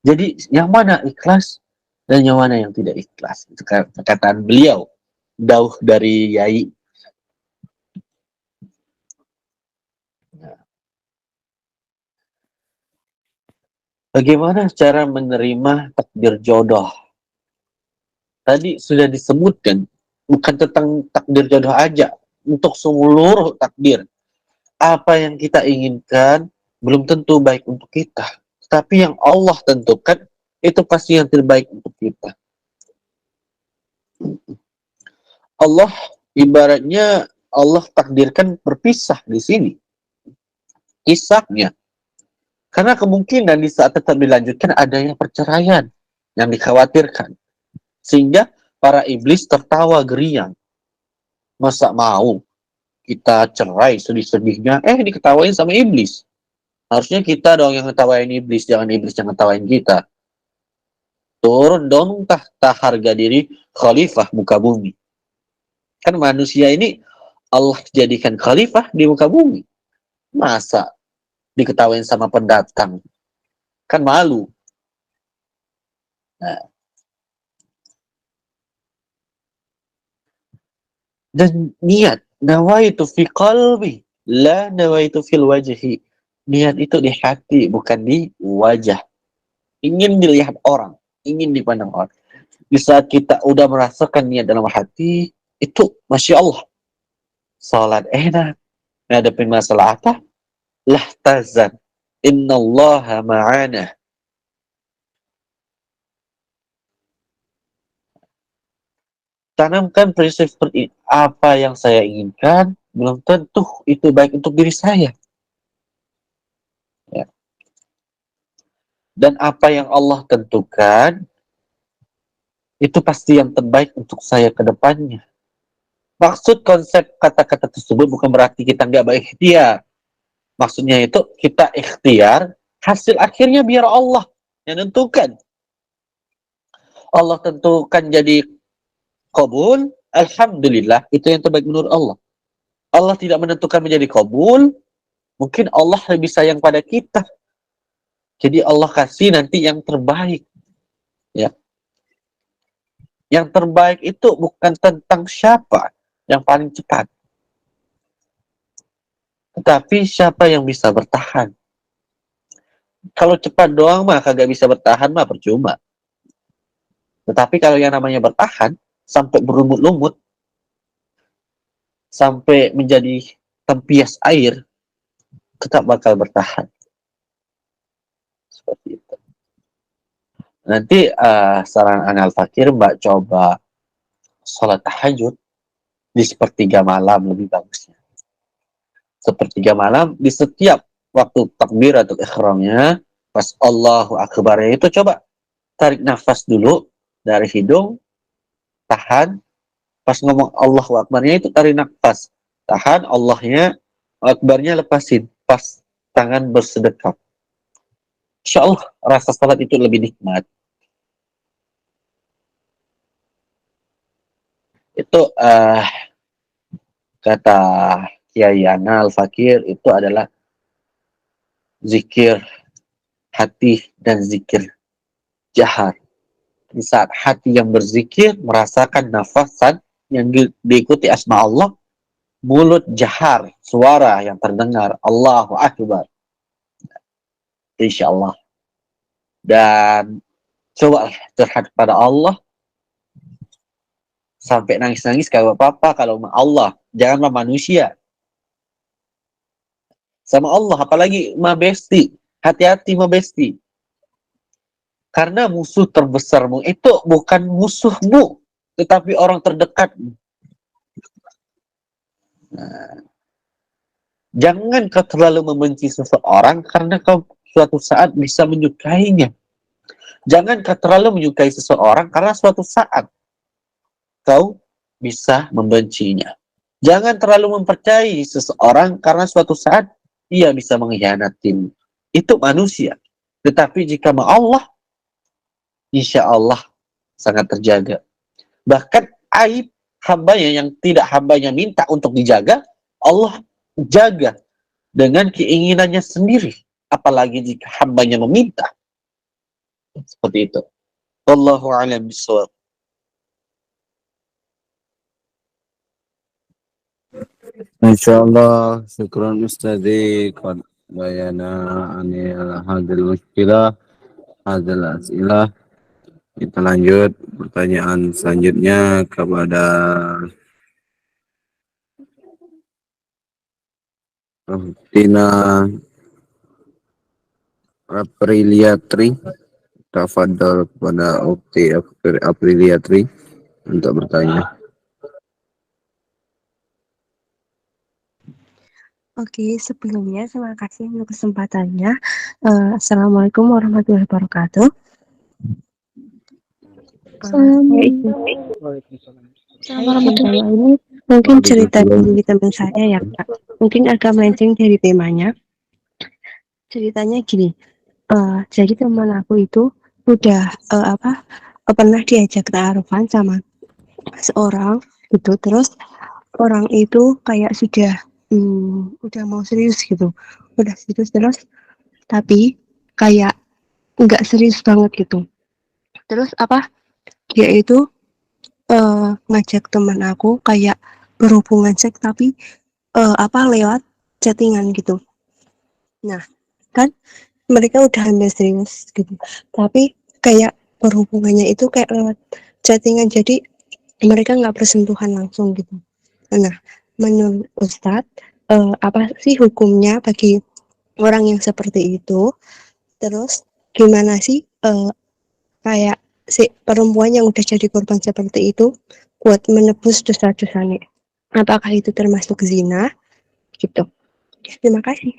Jadi yang mana ikhlas dan yang mana yang tidak ikhlas. Itu perkataan beliau. Dauh dari Yai. Bagaimana cara menerima takdir jodoh? Tadi sudah disebutkan, bukan tentang takdir jodoh aja, untuk seluruh takdir. Apa yang kita inginkan belum tentu baik untuk kita, tapi yang Allah tentukan itu pasti yang terbaik untuk kita. Allah ibaratnya Allah takdirkan berpisah di sini kisahnya. Karena kemungkinan di saat tetap dilanjutkan adanya perceraian yang dikhawatirkan. Sehingga para iblis tertawa geriang. Masa mau kita cerai sedih-sedihnya, diketawain sama iblis. Harusnya kita dong yang ngetawain iblis, jangan iblis yang ngetawain kita. Turun dong tahta harga diri khalifah muka bumi. Kan manusia ini Allah jadikan khalifah di muka bumi. Masa diketawain sama pendatang? Kan malu. Nah. Dan niat, nawaitu fi qalbi, la nawaitu fil wajhi. Niat itu di hati, bukan di wajah. Ingin dilihat orang, ingin dipandang orang. Di saat kita udah merasakan niat dalam hati, itu Masya Allah. Salat enak. Ngadepin masalah apa? Lah tazan. Innallaha ma'ana. Tanamkan prinsip seperti ini. Apa yang saya inginkan, belum tentu itu baik untuk diri saya. Ya. Dan apa yang Allah tentukan, itu pasti yang terbaik untuk saya ke depannya. Maksud konsep kata-kata tersebut bukan berarti kita nggak berikhtiar. Maksudnya itu kita ikhtiar, hasil akhirnya biar Allah yang tentukan. Allah tentukan jadi qabul, alhamdulillah, itu yang terbaik menurut Allah. Allah tidak menentukan menjadi qabul, mungkin Allah lebih sayang pada kita. Jadi Allah kasih nanti yang terbaik. Ya. Yang terbaik itu bukan tentang siapa yang paling cepat. Tetapi siapa yang bisa bertahan. Kalau cepat doang mah kagak bisa bertahan mah percuma. Tetapi kalau yang namanya bertahan, sampai berlumut-lumut, sampai menjadi tempias air, tetap bakal bertahan. Seperti itu. Nanti saran Anal Fakir, Mbak coba sholat tahajud di sepertiga malam lebih bagusnya. Sepertiga malam di setiap waktu takbir atau ihramnya, pas Allahu Akbar itu coba tarik nafas dulu dari hidung, tahan, pas ngomong Allahu Akbarnya itu tarik nafas, tahan, Allahnya, Akbarnya lepasin, pas tangan bersedekap. Insya Allah rasa salat itu lebih nikmat. Itu kata Kiai Anal Fakir itu adalah zikir hati dan zikir jahar. Di saat hati yang berzikir merasakan nafasan yang diikuti asma Allah, mulut jahar, suara yang terdengar Allahu Akbar. Insya Allah. Dan coba curhat kepada Allah. Sampai nangis-nangis kalau apa-apa, kalau sama Allah, janganlah manusia. Sama Allah, apalagi ma besti, hati-hati ma besti. Karena musuh terbesarmu itu bukan musuhmu, tetapi orang terdekatmu. Nah, jangan kau terlalu membenci seseorang karena kau suatu saat bisa menyukainya. Jangan kau terlalu menyukai seseorang karena suatu saat kau bisa membencinya. Jangan terlalu mempercayai seseorang karena suatu saat ia bisa mengkhianati. Itu manusia. Tetapi jika sama Allah, insya Allah sangat terjaga. Bahkan aib hambanya yang tidak hambanya minta untuk dijaga, Allah jaga dengan keinginannya sendiri. Apalagi jika hambanya meminta. Seperti itu. Wallahu a'lam bishawab. Insyaallah, syukran Ustazi qad bayana anil hadil muskilah, hadil as'ilah. Kita lanjut pertanyaan selanjutnya kepada Tina Apriliatri. Tafadhol kepada Ukti Apriliatri untuk bertanya. Oke, sebelumnya terima kasih untuk kesempatannya. Assalamualaikum warahmatullahi wabarakatuh. Saya izin Saya ini mungkin cerita dari teman saya ya Kak. Mungkin agak melenceng dari temanya. Ceritanya gini, jadi teman aku itu udah pernah diajak ta'arufan sama seorang gitu. Terus orang itu kayak udah mau serius gitu. Udah serius terus tapi kayak nggak serius banget gitu. Terus dia itu ngajak teman aku kayak berhubungan seks tapi lewat chattingan gitu. Nah, kan mereka udah ambil serius gitu. Tapi kayak berhubungannya itu kayak lewat chattingan, jadi mereka nggak bersentuhan langsung gitu. Nah, menurut Ustadz, apa sih hukumnya bagi orang yang seperti itu? Terus gimana sih kayak si perempuan yang udah jadi korban seperti itu buat menebus dosa-dosanya? Apakah itu termasuk zina? Gitu. Terima kasih.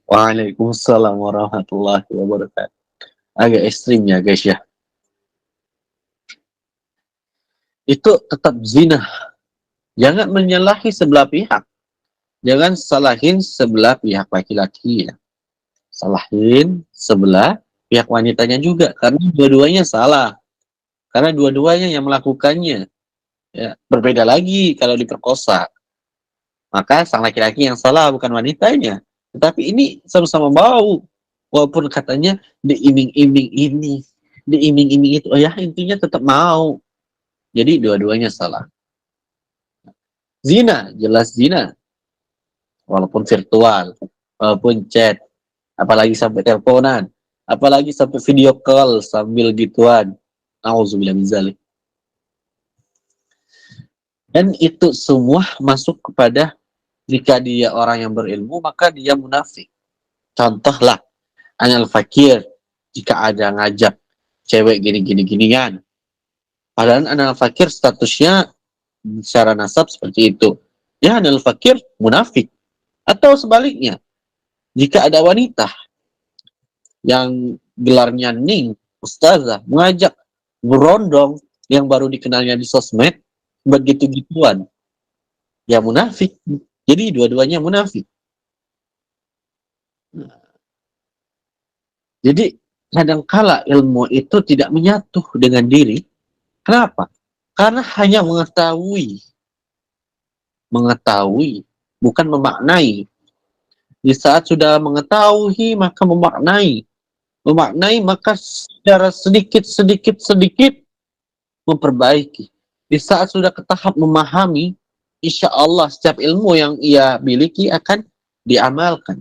Waalaikumsalam warahmatullahi wabarakatuh. Agak ekstrim ya guys ya. Itu tetap zina. Jangan menyalahi sebelah pihak. Jangan salahin sebelah pihak laki-laki ya. Salahin sebelah pihak wanitanya juga. Karena dua-duanya salah. Karena dua-duanya yang melakukannya. Ya, berbeda lagi kalau diperkosa. Maka sang laki-laki yang salah bukan wanitanya. Tetapi ini sama-sama bau. Walaupun katanya diiming-iming ini, diiming-iming itu. Oh ya, intinya tetap mau. Jadi dua-duanya salah. Zina, jelas zina. Walaupun virtual, walaupun chat, apalagi sampai teleponan, apalagi sampai video call sambil gituan. Nauzubillah min dzalik. Dan itu semua masuk kepada jika dia orang yang berilmu, maka dia munafik. Contohlah, anal fakir, jika ada ngajak cewek gini-gini-ginian. Padahal anal fakir statusnya secara nasab seperti itu. Ya anal fakir munafik. Atau sebaliknya, jika ada wanita yang gelarnya Ning, ustazah, mengajak berondong yang baru dikenalnya di sosmed, begitu-gituan, ya munafik. Jadi dua-duanya munafik. Jadi kadangkala ilmu itu tidak menyatu dengan diri. Kenapa? Karena hanya mengetahui, bukan memaknai. Di saat sudah mengetahui maka memaknai maka secara sedikit memperbaiki. Di saat sudah ke tahap memahami, insya Allah setiap ilmu yang ia miliki akan diamalkan.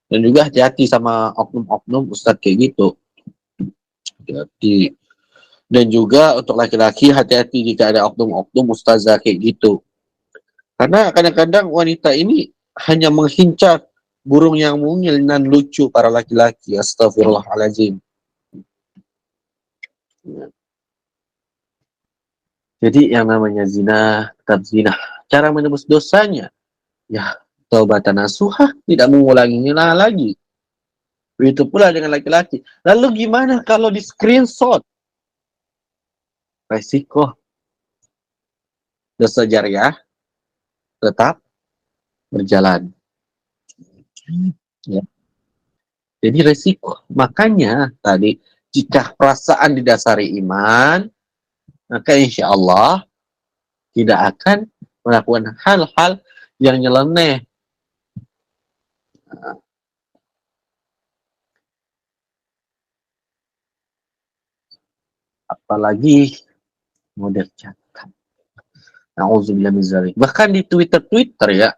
Dan juga hati-hati sama oknum-oknum ustadz kayak gitu. Hati-hati. Dan juga untuk laki-laki hati-hati jika ada oknum-oknum ustazah kayak gitu. Karena kadang-kadang wanita ini hanya menghincar burung yang mungil dan lucu para laki-laki. Astagfirullahaladzim. Jadi yang namanya zina, tetap zina. Cara menebus dosanya, ya taubatan nasuha, tidak mengulanginya lagi. Begitu pula dengan laki-laki. Lalu gimana kalau di screenshot? Resiko dosa jariah tetap berjalan. Ya. Jadi resiko. Makanya tadi, jika perasaan didasari iman, maka insya Allah tidak akan melakukan hal-hal yang nyeleneh. Apalagi model catan. Nauzubillah min dzalik. Bahkan di Twitter ya,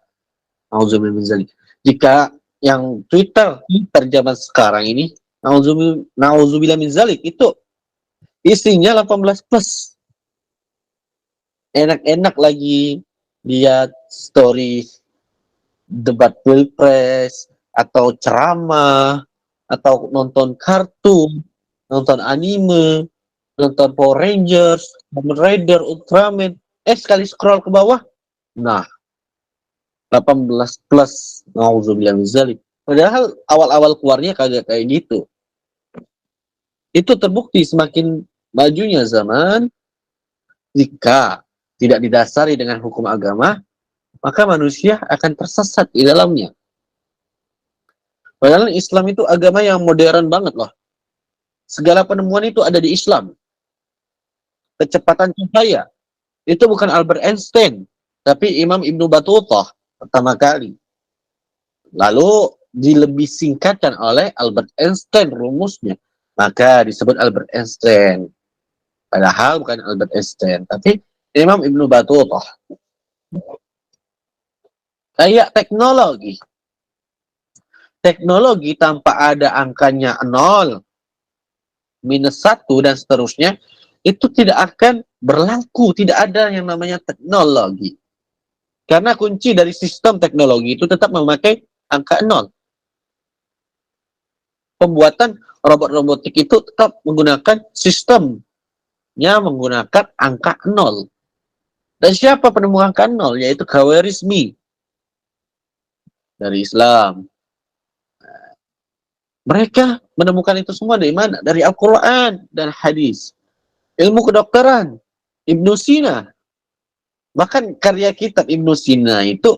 nauzubillah min dzalik. Jika yang Twitter zaman sekarang ini, nauzubillah min dzalik, itu isinya 18 plus. Enak-enak lagi lihat story debat pilpres atau ceramah atau nonton kartun, nonton anime, nonton Power Rangers, Kamen Rider, Ultraman, sekali scroll ke bawah, nah 18 plus, nauzubillah min dzalik. Padahal awal-awal keluarnya kagak kayak gitu. Itu terbukti semakin majunya zaman, jika tidak didasari dengan hukum agama, maka manusia akan tersesat di dalamnya. Padahal Islam itu agama yang modern banget loh. Segala penemuan itu ada di Islam. Kecepatan cahaya itu bukan Albert Einstein, tapi Imam Ibnu Battuta pertama kali. Lalu dilebih singkatkan oleh Albert Einstein rumusnya. Maka disebut Albert Einstein. Padahal bukan Albert Einstein, tapi Imam Ibnu Battuta. Kayak teknologi. Teknologi tanpa ada angkanya 0, minus 1, dan seterusnya, itu tidak akan berlaku. Tidak ada yang namanya teknologi. Karena kunci dari sistem teknologi itu tetap memakai angka 0. Pembuatan robot robotik itu tetap menggunakan sistemnya menggunakan angka 0. Dan siapa penemu angka 0? Yaitu Khawarizmi dari Islam. Mereka menemukan itu semua dari mana? Dari Al-Quran dan hadis. Ilmu kedokteran, Ibnu Sina. Bahkan karya kitab Ibnu Sina itu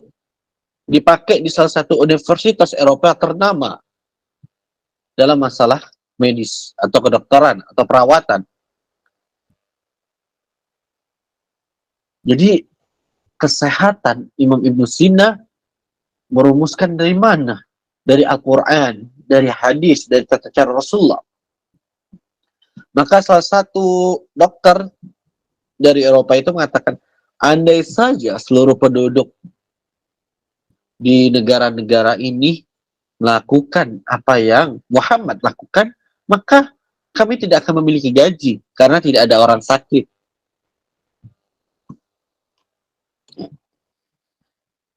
dipakai di salah satu universitas Eropa ternama dalam masalah medis atau kedokteran atau perawatan. Jadi kesehatan Imam Ibnu Sina merumuskan dari mana? Dari Al-Quran, dari hadis, dari tata cara Rasulullah. Maka salah satu dokter dari Eropa itu mengatakan, andai saja seluruh penduduk di negara-negara ini melakukan apa yang Muhammad lakukan, maka kami tidak akan memiliki gaji karena tidak ada orang sakit.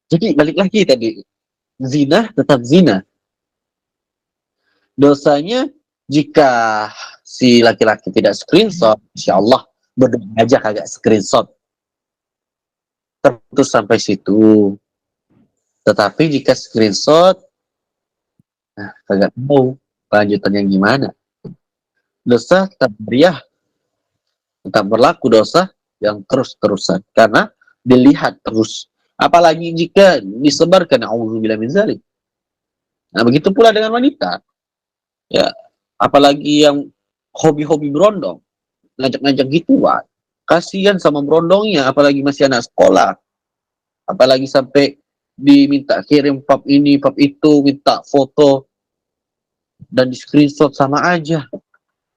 Jadi balik lagi tadi, zina tetap zina. Dosanya jika si laki-laki tidak screenshot, insya Allah berdoa aja kagak screenshot. Terputus sampai situ. Tetapi jika screenshot, nah, kagak tahu kelanjutannya gimana. Dosa tetap meriah, tetap berlaku dosa yang terus-terusan karena dilihat terus. Apalagi jika disebarkan, auzubillah min dzalik. Nah, begitu pula dengan wanita. Ya, apalagi yang hobi-hobi berondong, ngajak-ngajak gituan. Kasihan sama berondongnya, apalagi masih anak sekolah. Apalagi sampai diminta kirim pap ini, pap itu, minta foto dan di screenshot sama aja.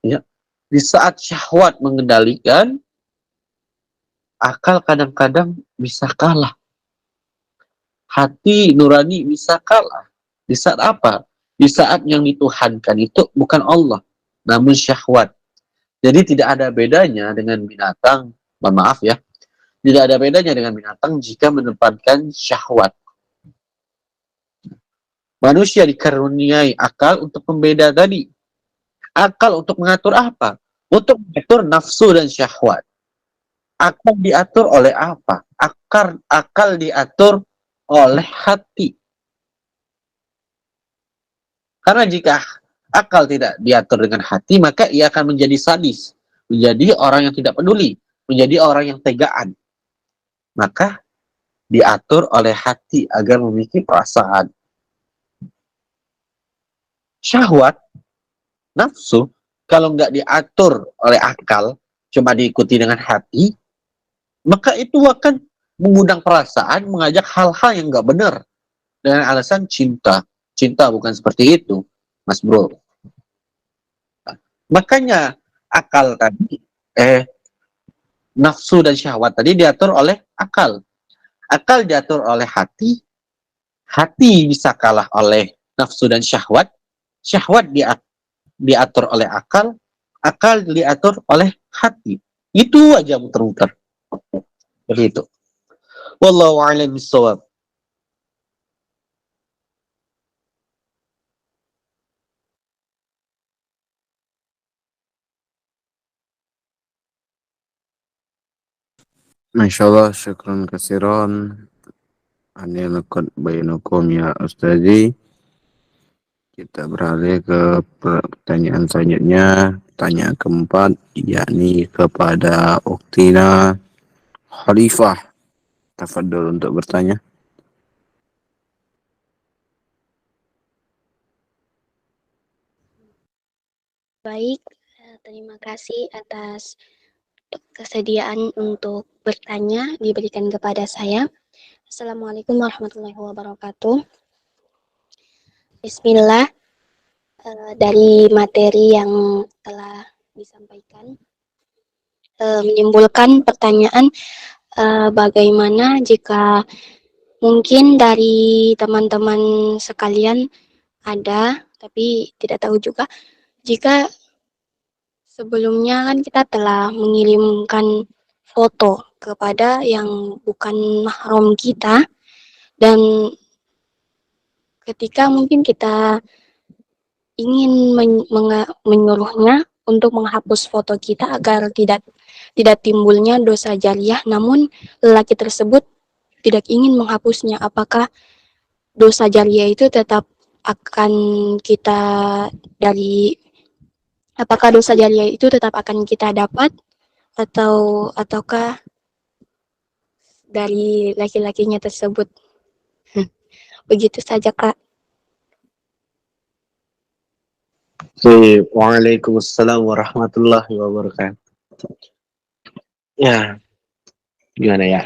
Ya. Di saat syahwat mengendalikan, akal kadang-kadang bisa kalah. Hati nurani bisa kalah. Di saat apa? Di saat yang dituhankan itu bukan Allah, namun syahwat. Jadi tidak ada bedanya dengan binatang, mohon maaf ya, tidak ada bedanya dengan binatang jika menempatkan syahwat. Manusia dikaruniai akal untuk membeda tadi. Akal untuk mengatur apa? Untuk mengatur nafsu dan syahwat. Akal diatur oleh apa? Akal diatur oleh hati. Karena jika akal tidak diatur dengan hati, maka ia akan menjadi sadis. Menjadi orang yang tidak peduli. Menjadi orang yang tegaan. Maka diatur oleh hati agar memiliki perasaan. Syahwat, nafsu, kalau nggak diatur oleh akal, cuma diikuti dengan hati, maka itu akan mengundang perasaan, mengajak hal-hal yang nggak benar. Dengan alasan cinta. Cinta bukan seperti itu, Mas Bro. Makanya akal tadi, nafsu dan syahwat tadi diatur oleh akal. Akal diatur oleh hati, hati bisa kalah oleh nafsu dan syahwat, syahwat diatur oleh akal, akal diatur oleh hati. Itu aja muter-muter. Begitu. Wallahu a'lam bishawab. Masyaallah, syukran kasiran. Anil qad bainakum ya ustazi. Kita beralih ke pertanyaan selanjutnya. Pertanyaan keempat, yakni kepada Uktina Khalifah. Tafadhol untuk bertanya. Baik, terima kasih atas kesediaan untuk bertanya diberikan kepada saya. Assalamualaikum warahmatullahi wabarakatuh. Bismillah, dari materi yang telah disampaikan, menyimpulkan pertanyaan bagaimana jika mungkin dari teman-teman sekalian ada, tapi tidak tahu juga, jika sebelumnya kan kita telah mengirimkan foto kepada yang bukan mahram kita, dan ketika mungkin kita ingin menyuruhnya untuk menghapus foto kita agar tidak timbulnya dosa jariah, namun lelaki tersebut tidak ingin menghapusnya, apakah dosa jariah itu tetap akan kita apakah dosa jariah itu tetap akan kita dapat ataukah dari laki-lakinya tersebut? Begitu saja, Kak. Waalaikumsalam warahmatullahi wabarakatuh. Ya, gimana ya?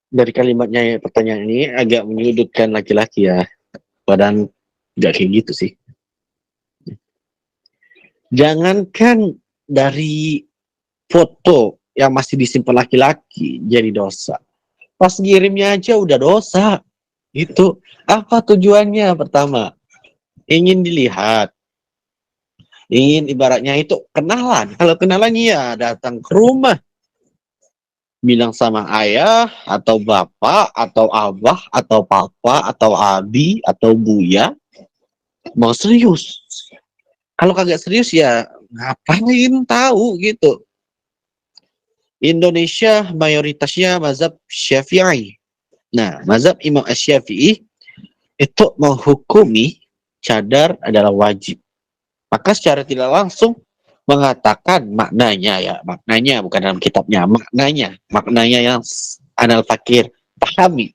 Dari kalimatnya pertanyaan ini agak menyudutkan laki-laki ya. Padahal nggak kayak gitu sih. Jangankan dari foto yang masih disimpan laki-laki jadi dosa. Pas ngirimnya aja udah dosa. Itu apa tujuannya? Pertama, ingin dilihat. Ingin ibaratnya itu kenalan. Kalau kenalan ya datang ke rumah. Bilang sama ayah, atau bapak, atau abah, atau papa, atau abi, atau buya. Mau serius. Kalau kagak serius ya ngapain tahu gitu. Indonesia mayoritasnya mazhab Syafi'i. Nah, mazhab Imam Asy-Syafi'i itu menghukumi cadar adalah wajib. Maka secara tidak langsung mengatakan maknanya bukan dalam kitabnya, maknanya yang Anal Fakir pahami.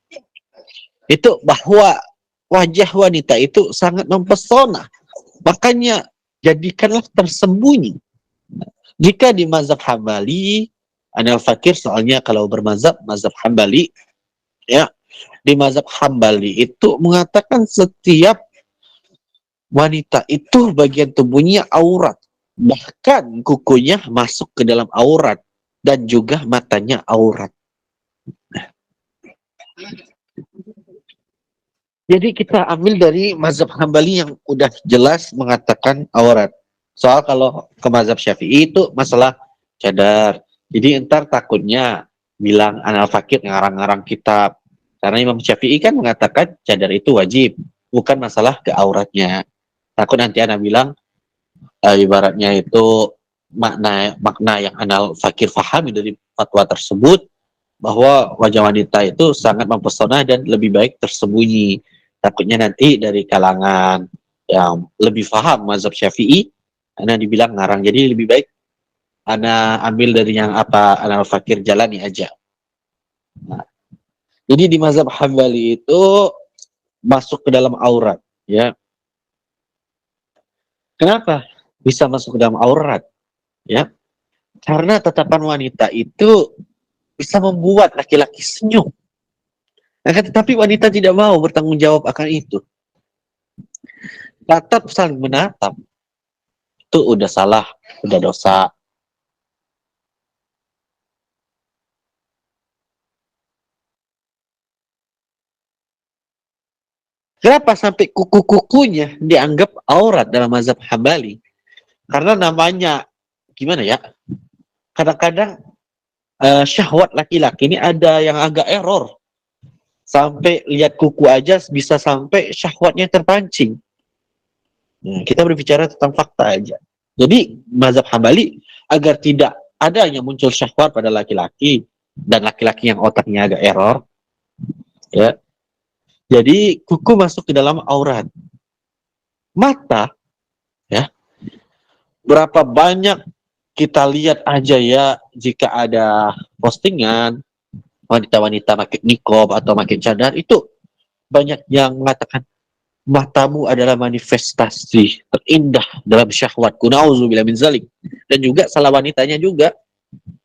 Itu bahwa wajah wanita itu sangat mempesona. Makanya jadikanlah tersembunyi. Jika di mazhab Hambali, Anal Fakir soalnya kalau bermazhab mazhab Hambali, ya, di mazhab Hambali itu mengatakan setiap wanita itu bagian tubuhnya aurat, bahkan kukunya masuk ke dalam aurat dan juga matanya aurat. Jadi kita ambil dari mazhab Hambali yang udah jelas mengatakan aurat. Soal kalau ke mazhab Syafi'i itu masalah cadar. Jadi entar takutnya bilang Anal Fakir ngarang-ngarang kitab. Karena Imam Syafi'i kan mengatakan cadar itu wajib, bukan masalah ke auratnya. Takut nanti anak bilang ibaratnya itu makna yang Anal Fakir fahami dari fatwa tersebut bahwa wajah wanita itu sangat mempesona dan lebih baik tersembunyi. Takutnya nanti dari kalangan yang lebih paham mazhab Syafi'i, Ana dibilang ngarang. Jadi lebih baik Ana ambil dari yang apa Anal Fakir jalani aja. Nah, jadi di mazhab Hambali itu masuk ke dalam aurat, ya. Kenapa bisa masuk ke dalam aurat? Ya, karena tatapan wanita itu bisa membuat laki-laki senyum. Tetapi wanita tidak mau bertanggung jawab akan itu. Tatap saling menatap. Itu udah salah, udah dosa. Kenapa sampai kuku-kukunya dianggap aurat dalam mazhab Hambali? Karena namanya, gimana ya? Kadang-kadang syahwat laki-laki ini ada yang agak error. Sampai lihat kuku aja bisa sampai syahwatnya terpancing. Kita berbicara tentang fakta aja. Jadi mazhab Hambali agar tidak ada yang muncul syahwat pada laki-laki dan laki-laki yang otaknya agak error, ya. Jadi kuku masuk ke dalam aurat. Mata, ya, berapa banyak kita lihat aja ya, jika ada postingan wanita-wanita pakai niqab atau pakai cadar, itu banyak yang mengatakan matamu adalah manifestasi terindah dalam syahwatku. Nauzubillah min zalik. Dan juga salah wanitanya juga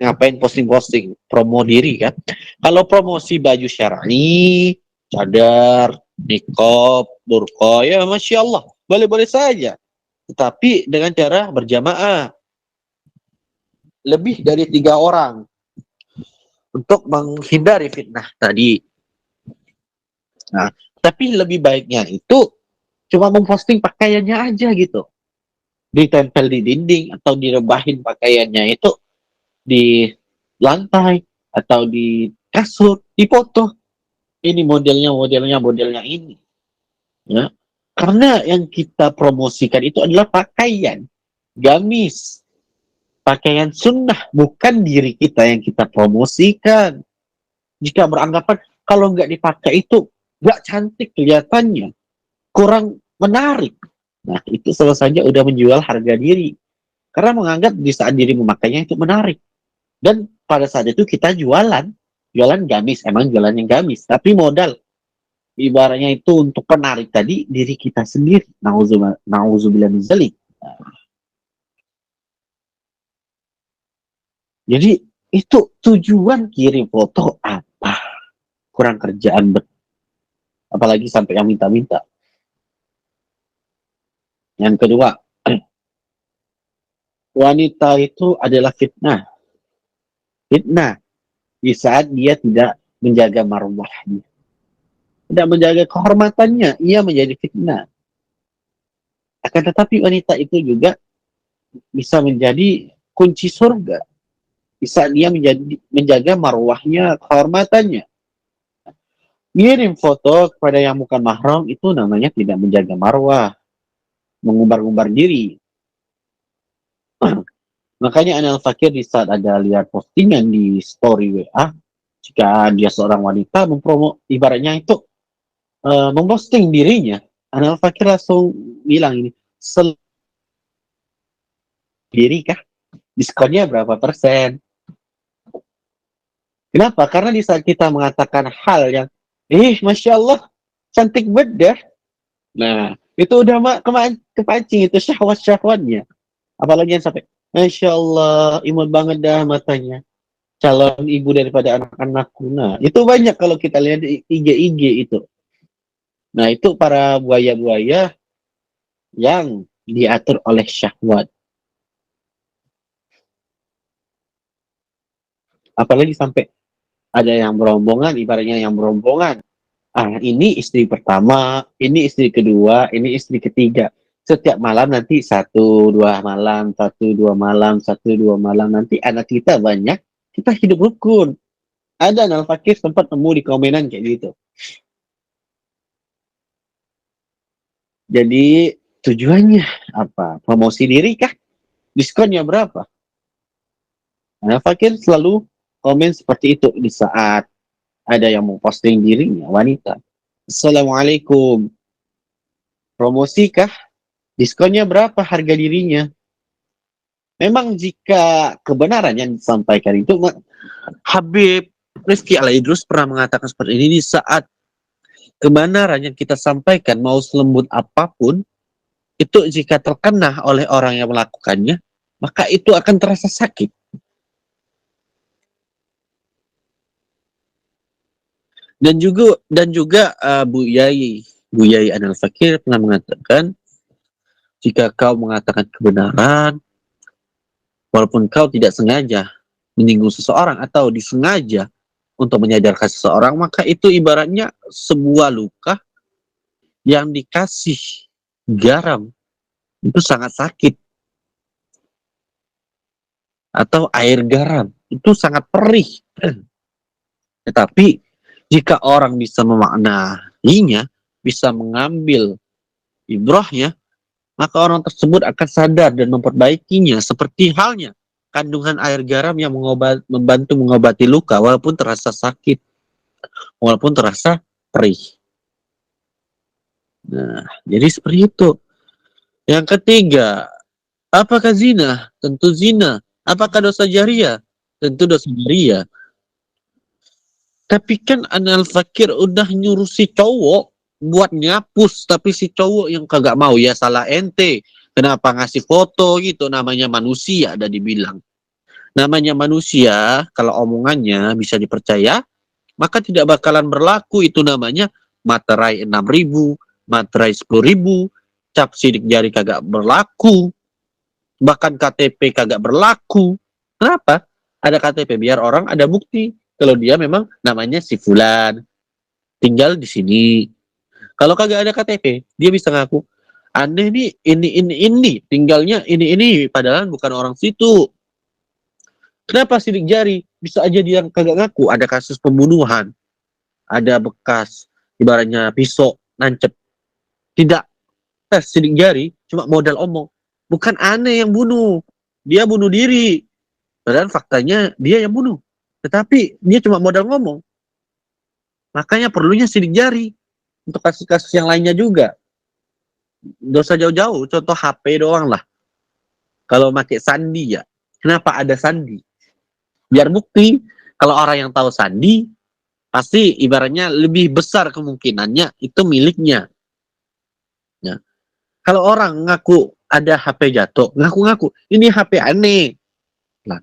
ngapain posting-posting promo diri kan. Kalau promosi baju syar'i, cadar, niqab, burqa, ya masya Allah, boleh-boleh saja. Tetapi dengan cara berjamaah, lebih dari 3 orang, untuk menghindari fitnah tadi. Nah, tapi lebih baiknya itu cuma memposting pakaiannya aja gitu. Ditempel di dinding atau direbahin pakaiannya itu di lantai atau di kasur, dipoto. Ini modelnya ini. Ya. Karena yang kita promosikan itu adalah pakaian, gamis, pakaian sunnah, bukan diri kita yang kita promosikan. Jika beranggapan kalau nggak dipakai itu nggak cantik kelihatannya, kurang menarik. Nah, itu sama saja udah menjual harga diri. Karena menganggap di saat diri memakainya itu menarik. Dan pada saat itu kita jualan gamis, emang jualan yang gamis, tapi modal. Ibaratnya itu untuk penarik tadi diri kita sendiri. Nauzubillah min zalik. Jadi itu tujuan kirim foto apa? Kurang kerjaan apalagi sampai yang minta-minta. Yang kedua, wanita itu adalah fitnah. Fitnah di saat dia tidak menjaga marwahnya, tidak menjaga kehormatannya, ia menjadi fitnah. Akan tetapi wanita itu juga bisa menjadi kunci surga. Bisa dia menjaga marwahnya, kehormatannya. Ngirim foto kepada yang bukan mahram itu namanya tidak menjaga marwah, mengumbar-umbar diri. Makanya Anil Fakir di saat ada lihat postingan di story WA, jika dia seorang wanita ibaratnya itu memposting dirinya, Anil Fakir langsung bilang ini, diri kah? Diskonnya berapa persen? Kenapa? Karena di saat kita mengatakan hal yang, Masya Allah, cantik bedah. Nah, itu udah kepancing itu syahwat-syahwatnya. Apalagi yang sampai, Masya Allah, imut banget dah matanya. Calon ibu daripada anak-anakku. Nah, itu banyak kalau kita lihat di IG itu. Nah, itu para buaya-buaya yang diatur oleh syahwat. Apalagi sampai ada yang berombongan, ibaratnya yang berombongan. Ini istri pertama, ini istri kedua, ini istri ketiga. Setiap malam nanti 1-2 malam, 1-2 malam, 1-2 malam. Nanti anak kita banyak, kita hidup rukun. Ada Anil Fakir sempat nemu di komenan kayak gitu. Jadi tujuannya apa? Promosi diri kah? Diskonnya berapa? Anil Fakir selalu komen seperti itu di saat ada yang mau posting dirinya, wanita. Assalamualaikum. Promosi kah? Diskonnya berapa harga dirinya? Memang jika kebenaran yang disampaikan itu, Habib Rizky Al-Idrus pernah mengatakan seperti ini, di saat kebenaran yang kita sampaikan mau selembut apapun, itu jika terkena oleh orang yang melakukannya, maka itu akan terasa sakit. Dan juga Bu Yai Anil Fakir pernah mengatakan, jika kau mengatakan kebenaran, walaupun kau tidak sengaja menyinggung seseorang atau disengaja untuk menyadarkan seseorang, maka itu ibaratnya sebuah luka yang dikasih garam, itu sangat sakit. Atau air garam, itu sangat perih. Tetapi jika orang bisa memaknainya, bisa mengambil ibrahnya, maka orang tersebut akan sadar dan memperbaikinya. Seperti halnya kandungan air garam yang membantu mengobati luka walaupun terasa sakit, walaupun terasa perih. Nah, jadi seperti itu. Yang ketiga, apakah zina? Tentu zina. Apakah dosa jariah? Tentu dosa jariah. Tapi kan Anal Fakir udah nyuruh si cowok buat ngapus, tapi si cowok yang kagak mau, ya salah ente. Kenapa ngasih foto gitu? Namanya manusia, ada dibilang. Namanya manusia, kalau omongannya bisa dipercaya, maka tidak bakalan berlaku itu namanya materai 6.000, materai 10.000, cap sidik jari kagak berlaku, bahkan KTP kagak berlaku. Kenapa? Ada KTP biar orang ada bukti kalau dia memang namanya si Fulan, tinggal di sini. Kalau kagak ada KTP, dia bisa ngaku, aneh nih, ini, tinggalnya ini, padahal bukan orang situ. Kenapa sidik jari? Bisa aja dia kagak ngaku, ada kasus pembunuhan, ada bekas, ibaratnya pisau, nancep. Tidak, tes sidik jari, cuma modal omong. Bukan aneh yang bunuh, dia bunuh diri. Padahal faktanya dia yang bunuh. Tetapi dia cuma modal ngomong. Makanya perlunya sidik jari. Untuk kasus-kasus yang lainnya juga. Dosa jauh-jauh, contoh HP doang lah. Kalau pakai sandi ya. Kenapa ada sandi? Biar bukti, kalau orang yang tahu sandi, pasti ibaratnya lebih besar kemungkinannya itu miliknya. Ya. Kalau orang ngaku ada HP jatuh, ngaku-ngaku, ini HP aneh. Nah,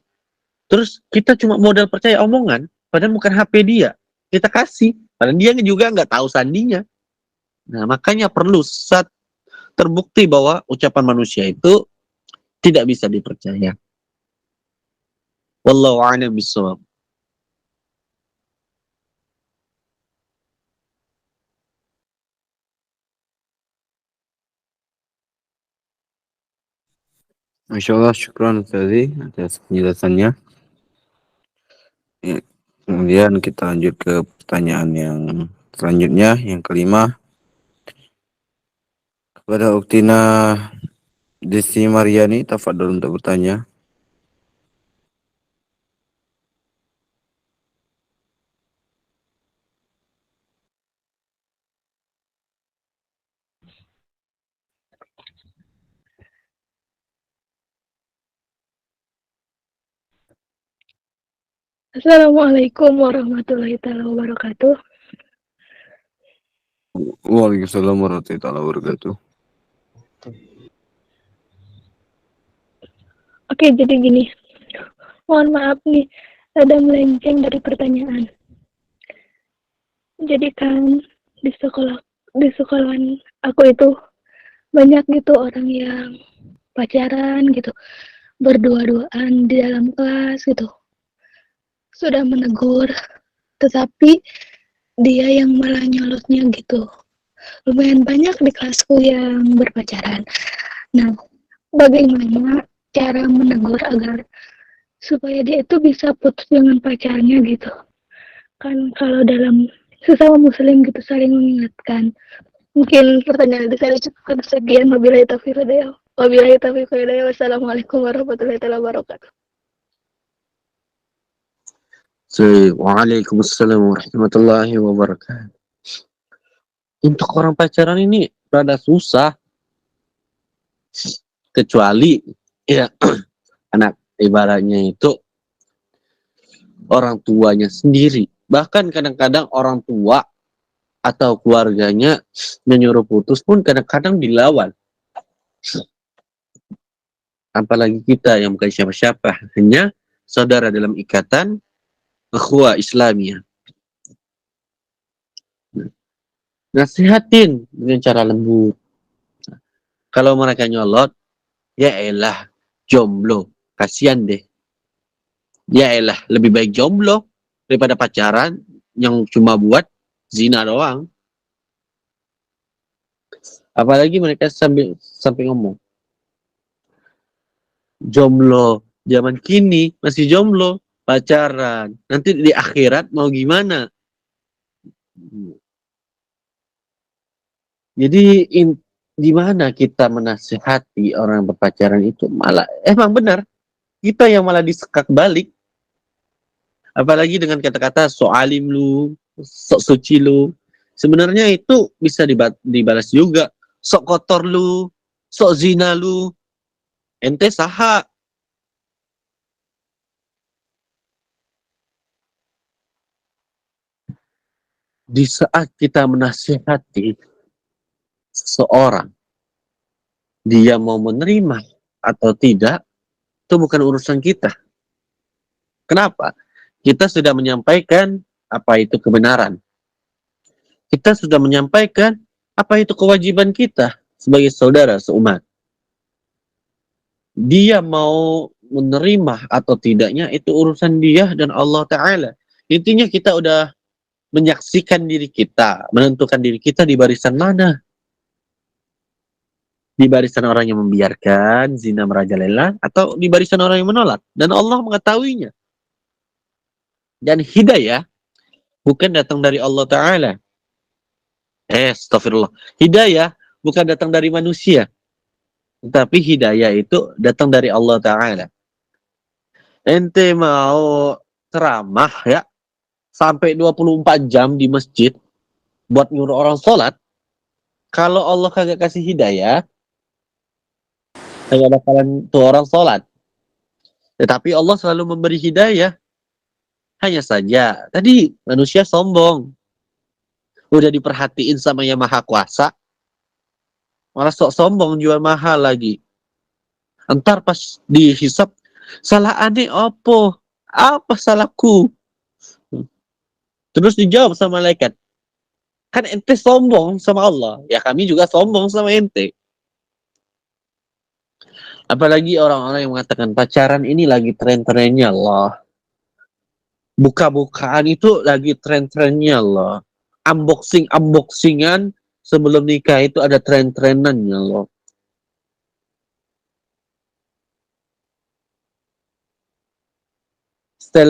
terus kita cuma modal percaya omongan, padahal bukan HP dia. Kita kasih, padahal dia juga nggak tahu sandinya. Nah, makanya perlu saat terbukti bahwa ucapan manusia itu tidak bisa dipercaya. Wallahu a'lam bishawab. Masya Allah, syukran Ustazi atas penjelasannya. Ya, kemudian kita lanjut ke pertanyaan yang selanjutnya, yang kelima. Kepada Uktina Desi Mariani, tafadhol untuk bertanya. Assalamualaikum warahmatullahi wabarakatuh. Waalaikumsalam warahmatullahi wabarakatuh. Oke, jadi gini. Mohon maaf nih, ada melenceng dari pertanyaan. Jadi kan di sekolahan aku itu banyak gitu orang yang pacaran gitu, berdua-duaan di dalam kelas gitu. Sudah menegur, tetapi dia yang malah nyolotnya gitu. Lumayan banyak di kelasku yang berpacaran. Nah, bagaimana cara menegur agar supaya dia itu bisa putus dengan pacarnya gitu? Kan kalau dalam sesama muslim gitu saling mengingatkan. Mungkin pertanyaan itu saya cukup sekian. Wabillahi taufiq hidayah. Wabillahi taufiq hidayah. Wassalamualaikum warahmatullahi wabarakatuh. Waalaikumsalam warahmatullahi wabarakatuh. Untuk orang pacaran ini rada susah. Kecuali ya anak ibaratnya itu orang tuanya sendiri. Bahkan kadang-kadang orang tua atau keluarganya menyuruh putus pun kadang-kadang dilawan. Apalagi kita yang bukan siapa-siapa, hanya saudara dalam ikatan ukhuwah Islamiyah. Nasihatin dengan cara lembut. Kalau mereka nyolot, ya elah, jomblo. Kasian deh. Ya elah, lebih baik jomblo daripada pacaran yang cuma buat zina doang. Apalagi mereka sampai ngomong, jomblo zaman kini masih jomblo, pacaran. Nanti di akhirat mau gimana? Jadi di mana kita menasihati orang yang berpacaran itu malah emang benar kita yang malah disekak balik. Apalagi dengan kata-kata so alim lu, sok suci lu. Sebenarnya itu bisa dibalas juga. Sok kotor lu, sok zina lu, ente saha. Di saat kita menasihati seseorang, dia mau menerima atau tidak, itu bukan urusan kita. Kenapa? Kita sudah menyampaikan apa itu kebenaran. Kita sudah menyampaikan apa itu kewajiban kita sebagai saudara seumat. Dia mau menerima atau tidaknya itu urusan dia dan Allah Ta'ala. Intinya kita udah menyaksikan diri kita, menentukan diri kita di barisan mana. Di barisan orang yang membiarkan zina merajalela atau di barisan orang yang menolak. Dan Allah mengetahuinya. Dan hidayah bukan datang dari Allah Ta'ala. Astagfirullah. Hidayah bukan datang dari manusia. Tapi hidayah itu datang dari Allah Ta'ala. Ente mau ceramah ya, sampai 24 jam di masjid, buat nyuruh orang sholat, kalau Allah kagak kasih hidayah, kagak bakalan tuh orang sholat. Tetapi Allah selalu memberi hidayah. Hanya saja, tadi manusia sombong. Udah diperhatiin sama Yang Maha Kuasa, malah sok sombong jual mahal lagi. Entar pas dihisap, salah aneh apa? Apa salahku? Terus dijawab sama malaikat, kan ente sombong sama Allah, ya kami juga sombong sama ente. Apalagi orang-orang yang mengatakan pacaran ini lagi tren-trennya Allah. Buka-bukaan itu lagi tren-trennya Allah. Unboxing-unboxingan sebelum nikah itu ada tren-trenannya Allah. Stay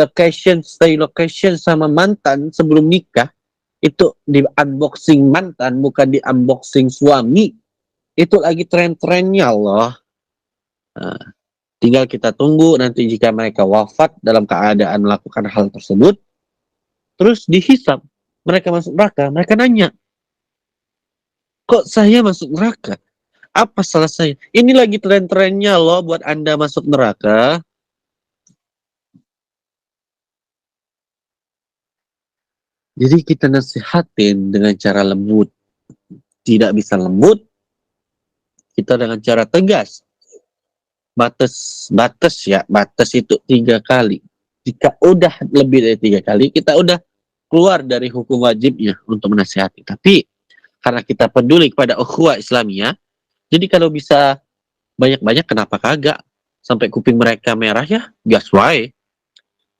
location sama mantan sebelum nikah itu di unboxing mantan, bukan di unboxing suami. Itu lagi tren-trennya Allah. Nah, tinggal kita tunggu nanti jika mereka wafat dalam keadaan melakukan hal tersebut, terus dihisab, mereka masuk neraka, mereka nanya, kok saya masuk neraka? Apa salah saya? Ini lagi tren-trennya loh buat Anda masuk neraka. Jadi kita nasihatin dengan cara lembut. Tidak bisa lembut, kita dengan cara tegas. Batas itu 3 kali. Jika udah lebih dari 3 kali, kita udah keluar dari hukum wajibnya untuk menasihati. Tapi karena kita peduli kepada ukhuwah Islamiyah, jadi kalau bisa banyak-banyak, kenapa kagak? Sampai kuping mereka merah ya, gas wae.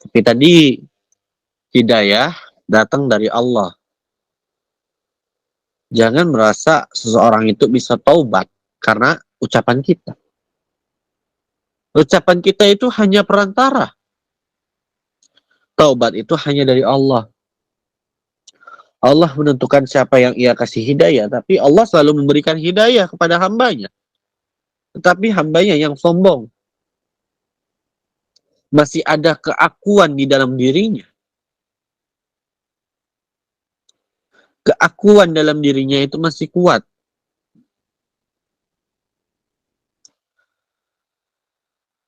Tapi tadi hidayah datang dari Allah. Jangan merasa seseorang itu bisa taubat karena ucapan kita. Ucapan kita itu hanya perantara. Taubat itu hanya dari Allah. Allah menentukan siapa yang ia kasih hidayah, tapi Allah selalu memberikan hidayah kepada hambanya. Tetapi hambanya yang sombong, masih ada keakuan di dalam dirinya. Keakuan dalam dirinya itu masih kuat.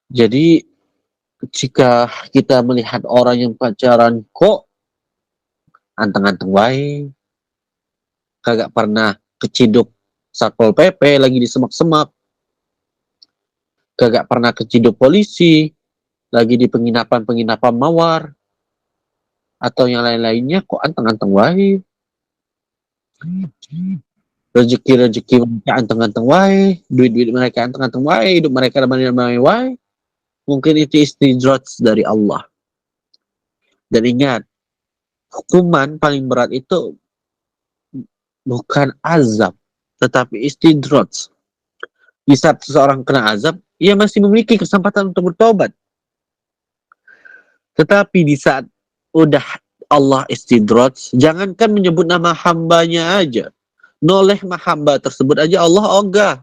Jadi jika kita melihat orang yang pacaran kok anteng-anteng wae, kagak pernah keciduk Satpol PP lagi di semak-semak, kagak pernah keciduk polisi lagi di penginapan-penginapan mawar, atau yang lain-lainnya, kok anteng-anteng wae. Rezeki-rezeki mereka anteng-anteng wae, duit-duit mereka anteng-anteng wae, hidup mereka ramai-ramai wae. Mungkin itu istidraj dari Allah. Dan ingat, hukuman paling berat itu bukan azab, tetapi istidraj. Di saat seseorang kena azab, ia masih memiliki kesempatan untuk bertobat. Tetapi di saat udah Allah istidraj, jangankan menyebut nama hambanya aja, noleh hamba tersebut aja Allah ogah.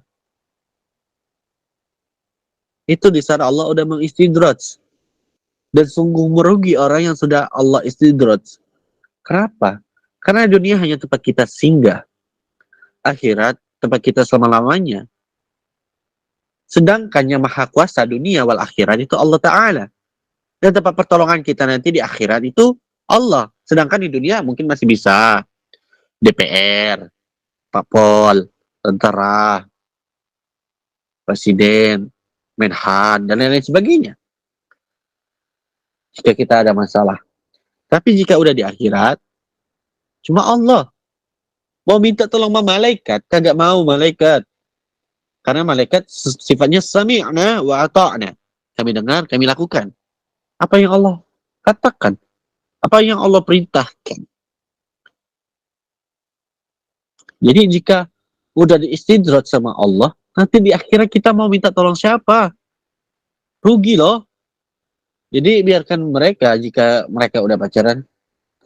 Itu di saat Allah udah mengistidraj. Dan sungguh merugi orang yang sudah Allah istidraj. Kenapa? Karena dunia hanya tempat kita singgah. Akhirat tempat kita selama-lamanya. Sedangkan yang maha kuasa dunia wal akhirat itu Allah Ta'ala. Dan tempat pertolongan kita nanti di akhirat itu Allah. Sedangkan di dunia mungkin masih bisa DPR, Papol, tentara, presiden, Menhan, dan lain-lain sebagainya. Jika kita ada masalah. Tapi jika udah di akhirat, cuma Allah. Mau minta tolong sama malaikat, kagak mau malaikat. Karena malaikat sifatnya sami'na wa ata'na. Kami dengar, kami lakukan. Apa yang Allah katakan. Apa yang Allah perintahkan. Jadi jika udah diistidrat sama Allah, nanti di akhirat kita mau minta tolong siapa? Rugi loh. Jadi biarkan mereka, jika mereka udah pacaran,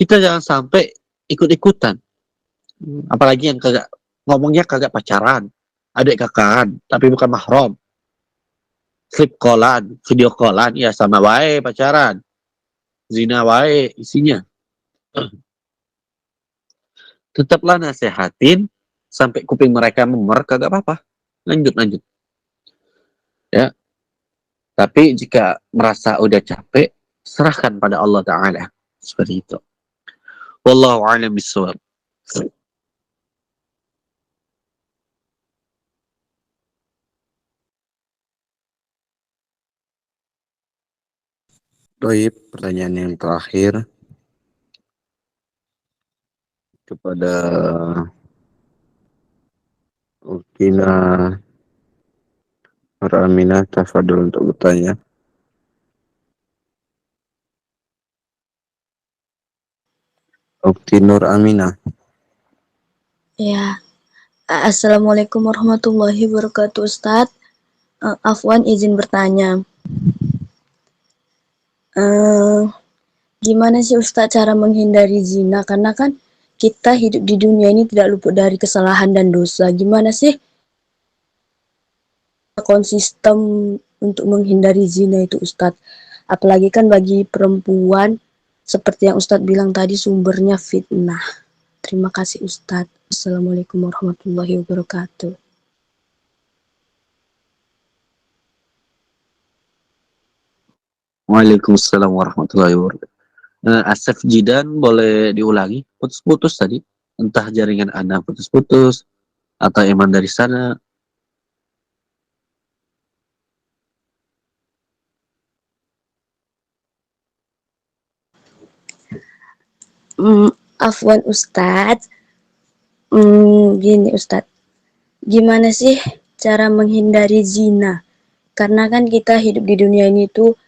kita jangan sampai ikut-ikutan. Apalagi yang kagak ngomongnya kagak pacaran, adik kakaan, tapi bukan mahram. Slip callan, video callan, ya sama wae pacaran. Zina wae isinya. Tetaplah nasehatin sampai kuping mereka memer, kagak apa-apa. Lanjut. Ya. Tapi jika merasa udah capek, serahkan pada Allah Ta'ala. Seperti itu. Wallahu a'lam bishawab. Baik, pertanyaan yang terakhir kepada Uktina Ramina, tafadhol untuk bertanya. Ukti Nur Aminah. Ya, Assalamualaikum warahmatullahi wabarakatuh, Ustadz. Afwan, izin bertanya. Gimana sih Ustadz cara menghindari zina? Karena kan kita hidup di dunia ini tidak luput dari kesalahan dan dosa. Gimana sih konsisten untuk menghindari zina itu, Ustadz? Apalagi kan bagi perempuan, seperti yang Ustadz bilang tadi, sumbernya fitnah. Terima kasih Ustadz. Assalamualaikum warahmatullahi wabarakatuh. Waalaikumsalam warahmatullahi wabarakatuh. Asef Jidan boleh diulangi? Putus-putus tadi. Entah jaringan Anda putus-putus atau emang dari sana. Afwan Ustadz. Gini Ustadz. Gimana sih cara menghindari zina? Karena kan kita hidup di dunia ini tuh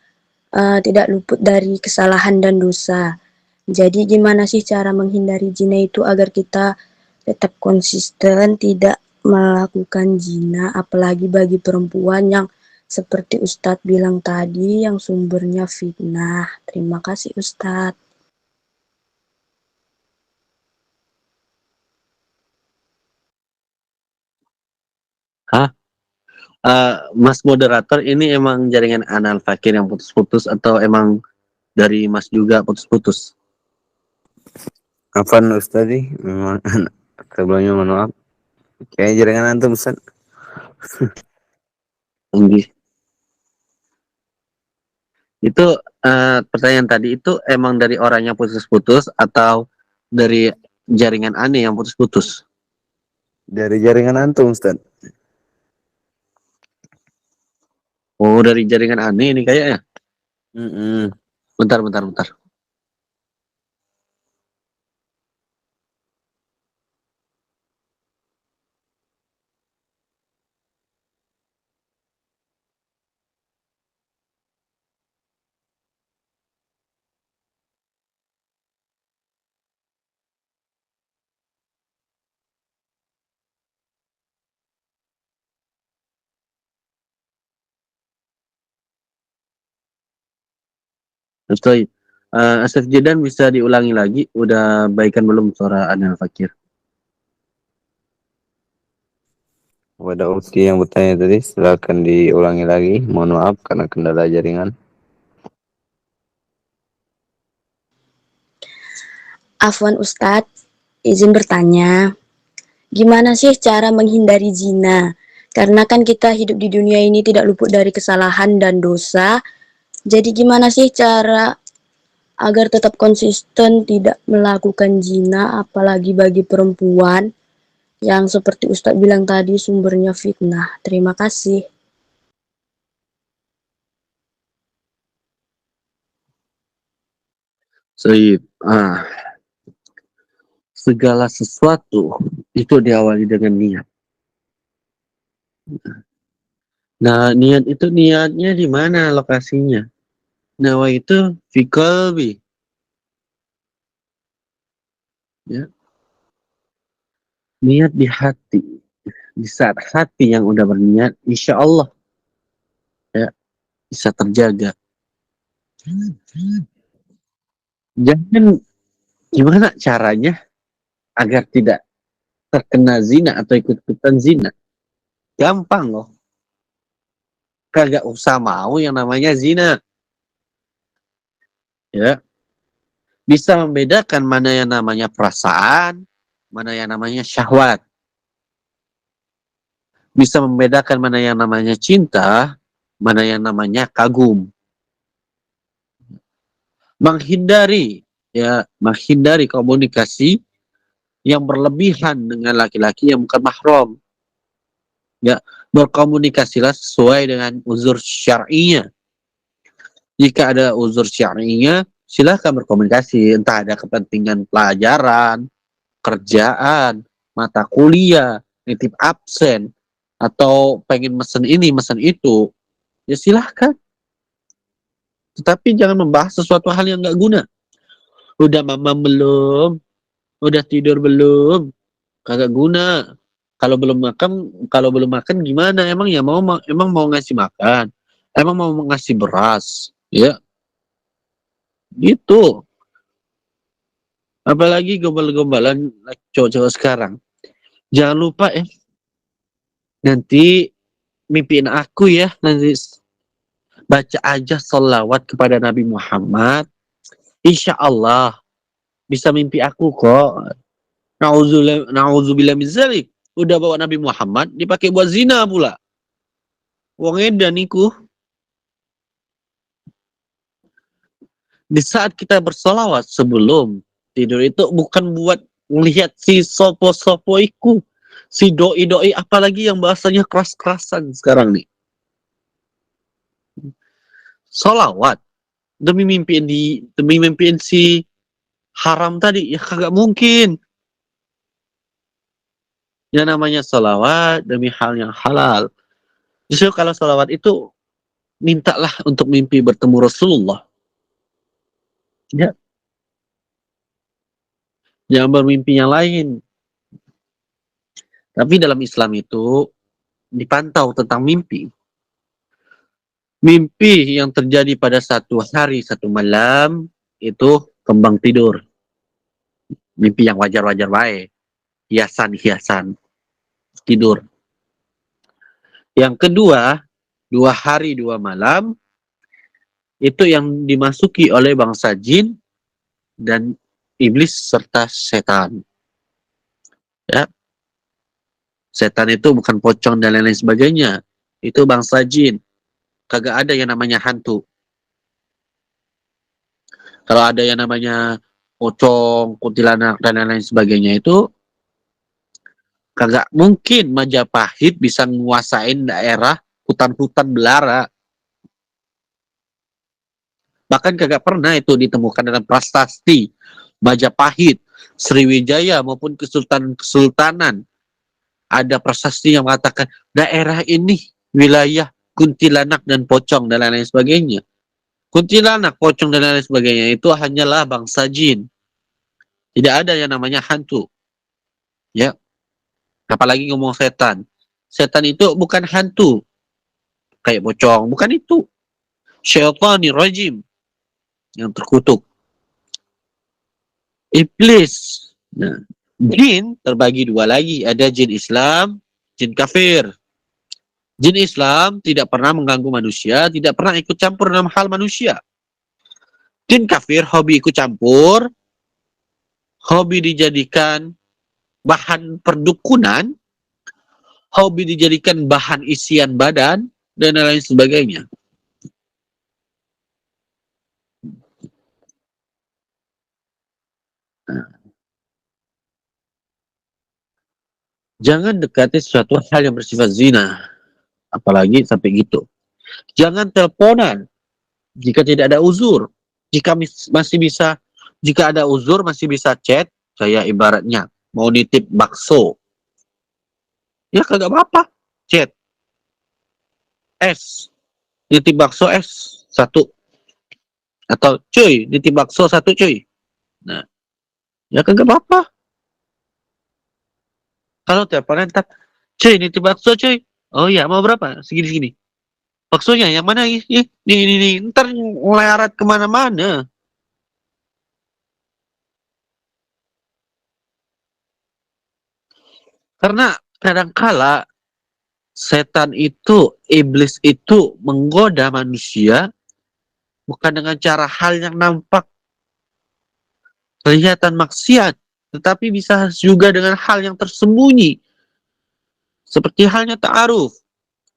tidak luput dari kesalahan dan dosa. Jadi gimana sih cara menghindari zina itu agar kita tetap konsisten tidak melakukan zina, apalagi bagi perempuan yang seperti Ustadz bilang tadi yang sumbernya fitnah. Terima kasih Ustadz. Mas moderator, ini emang jaringan Anal Fakir yang putus-putus atau emang dari Mas juga putus-putus? Afan Ustadi, memang sebelumnya mohon maaf. Kayaknya jaringan antum Ustaz. Itu pertanyaan tadi itu emang dari orang yang putus-putus atau dari jaringan aneh yang putus-putus? Dari jaringan antum Ustaz. Oh, dari jaringan aneh ini kayaknya. Bentar. Betul. Asef Jidan bisa diulangi lagi. Udah baikan belum suara Anal Fakir? Kepada Ukti yang bertanya tadi, silakan diulangi lagi. Mohon maaf karena kendala jaringan. Afwan Ustadz, izin bertanya. Gimana sih cara menghindari zina? Karena kan kita hidup di dunia ini tidak luput dari kesalahan dan dosa. Jadi gimana sih cara agar tetap konsisten tidak melakukan zina, apalagi bagi perempuan yang seperti Ustadz bilang tadi sumbernya fitnah. Terima kasih. Sayyid, segala sesuatu itu diawali dengan niat. Nah, niat itu niatnya di mana lokasinya? Nawa itu fi qalbi. Ya. Niat di hati. Di saat hati yang udah berniat, insya Allah ya bisa terjaga. Jangan gimana caranya agar tidak terkena zina atau ikut-ikutan zina. Gampang loh. Kagak usah mau yang namanya zina. Ya. Bisa membedakan mana yang namanya perasaan, mana yang namanya syahwat. Bisa membedakan mana yang namanya cinta, mana yang namanya kagum. Menghindari komunikasi yang berlebihan dengan laki-laki yang bukan mahram. Ya, berkomunikasilah sesuai dengan uzur syar'inya. Jika ada uzur syar'inya, silahkan berkomunikasi. Entah ada kepentingan pelajaran, kerjaan, mata kuliah, nitip absen, atau pengen mesen ini, mesen itu, ya silahkan. Tetapi jangan membahas sesuatu hal yang nggak guna. Udah mamam belum? Udah tidur belum? Kagak guna. Kalau belum makan gimana? Emang mau ngasih makan? Emang mau ngasih beras? Ya, gitu. Apalagi gombal-gombalan cowok-cowok sekarang. Jangan lupa nanti mimpiin aku ya, nanti baca aja sholawat kepada Nabi Muhammad. Insya Allah bisa mimpi aku kok. Nauzubillah min zalik. Udah bawa Nabi Muhammad dipakai buat zina pula. Wong edan iku. Di saat kita bersolawat sebelum tidur itu bukan buat melihat si sopo-sopo iku, si doi-doi, apalagi yang bahasanya keras-kerasan sekarang nih. Solawat demi mimpiin si haram tadi, ya kagak mungkin. Yang namanya solawat demi hal yang halal. Justru kalau solawat itu mintalah untuk mimpi bertemu Rasulullah. Ya. Jangan bermimpi yang lain. Tapi dalam Islam itu dipantau tentang mimpi. Mimpi yang terjadi pada satu hari, satu malam, itu kembang tidur. Mimpi yang wajar-wajar baik. Hiasan-hiasan tidur. Yang kedua, 2 hari 2 malam, itu yang dimasuki oleh bangsa jin dan iblis serta setan. Ya. Setan itu bukan pocong dan lain-lain sebagainya. Itu bangsa jin. Kagak ada yang namanya hantu. Kalau ada yang namanya pocong, kuntilanak, dan lain-lain sebagainya itu kagak mungkin Majapahit bisa menguasain daerah hutan-hutan belara. Bahkan kagak pernah itu ditemukan dalam prasasti Majapahit, Sriwijaya maupun kesultanan. Ada prasasti yang mengatakan daerah ini wilayah kuntilanak dan pocong dan lain-lain sebagainya. Kuntilanak, pocong dan lain-lain sebagainya itu hanyalah bangsa jin. Tidak ada yang namanya hantu. Ya. Apalagi ngomong setan. Setan itu bukan hantu. Kayak pocong, bukan itu. Syaitanir rajim yang terkutuk. Iblis. Nah, jin terbagi 2 lagi. Ada jin Islam, jin kafir. Jin Islam tidak pernah mengganggu manusia, tidak pernah ikut campur dalam hal manusia. Jin kafir hobi ikut campur, hobi dijadikan bahan perdukunan, hobi dijadikan bahan isian badan, dan lain sebagainya. Jangan dekati sesuatu hal yang bersifat zina, apalagi sampai gitu. Jangan teleponan jika tidak ada uzur. Jika masih bisa, jika ada uzur masih bisa chat. Saya ibaratnya mau nitip bakso, ya kagak apa-apa, chat S, nitip bakso S 1, atau cuy nitip bakso 1 cuy. Nah, ya kagak apa-apa. Kalau teleponan tak, cuy nitip bakso cuy. Oh ya, mau berapa? Segini-segini. Baksonya yang mana? Ini, ntar ngelarat kemana-mana. Karena kadangkala setan itu, iblis itu menggoda manusia bukan dengan cara hal yang nampak kelihatan maksiat, tetapi bisa juga dengan hal yang tersembunyi. Seperti halnya ta'aruf.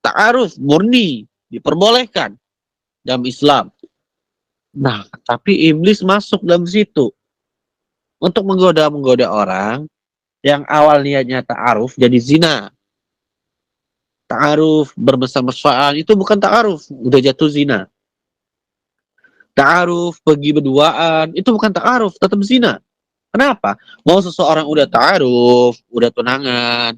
Ta'aruf murni diperbolehkan dalam Islam. Nah, tapi iblis masuk dalam situ untuk menggoda orang yang awal niatnya ta'aruf jadi zina. Ta'aruf bermesra-mesraan itu bukan ta'aruf, udah jatuh zina. Ta'aruf pergi berduaan itu bukan ta'aruf, tetap zina. Kenapa? Mau seseorang udah ta'aruf, udah tunangan,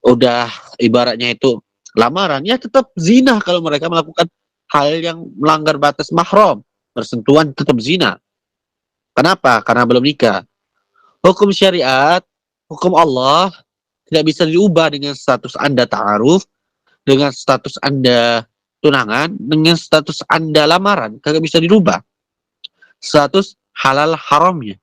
udah ibaratnya itu lamaran, ya tetap zina kalau mereka melakukan hal yang melanggar batas mahram. Bersentuhan tetap zina. Kenapa? Karena belum nikah. Hukum syariat, hukum Allah tidak bisa diubah dengan status Anda ta'aruf, dengan status Anda tunangan, dengan status Anda lamaran. Kagak bisa dirubah. Status halal haramnya.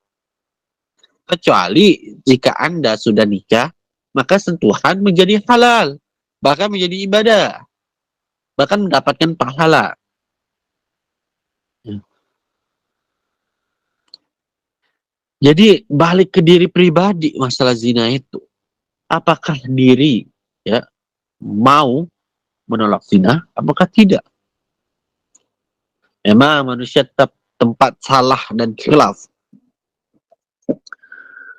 Kecuali jika Anda sudah nikah, maka sentuhan menjadi halal. Bahkan menjadi ibadah. Bahkan mendapatkan pahala. Jadi balik ke diri pribadi masalah zina itu. Apakah diri ya mau menolak zina? Apakah tidak? Memang manusia tetap tempat salah dan khilaf.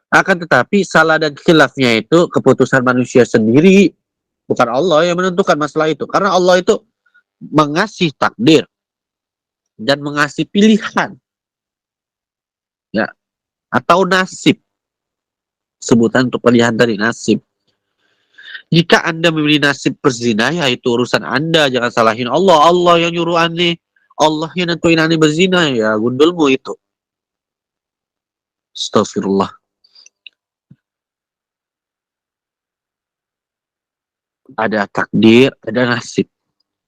Akan tetapi salah dan khilafnya itu keputusan manusia sendiri. Bukan Allah yang menentukan masalah itu. Karena Allah itu mengasih takdir dan mengasih pilihan. Ya, atau nasib. Sebutan untuk pilihan dari nasib. Jika Anda memilih nasib berzina, ya itu urusan Anda. Jangan salahin Allah. Allah yang nyuruh aneh. Allah yang nentuin aneh berzina. Ya gundulmu itu. Astagfirullah. Ada takdir, ada nasib.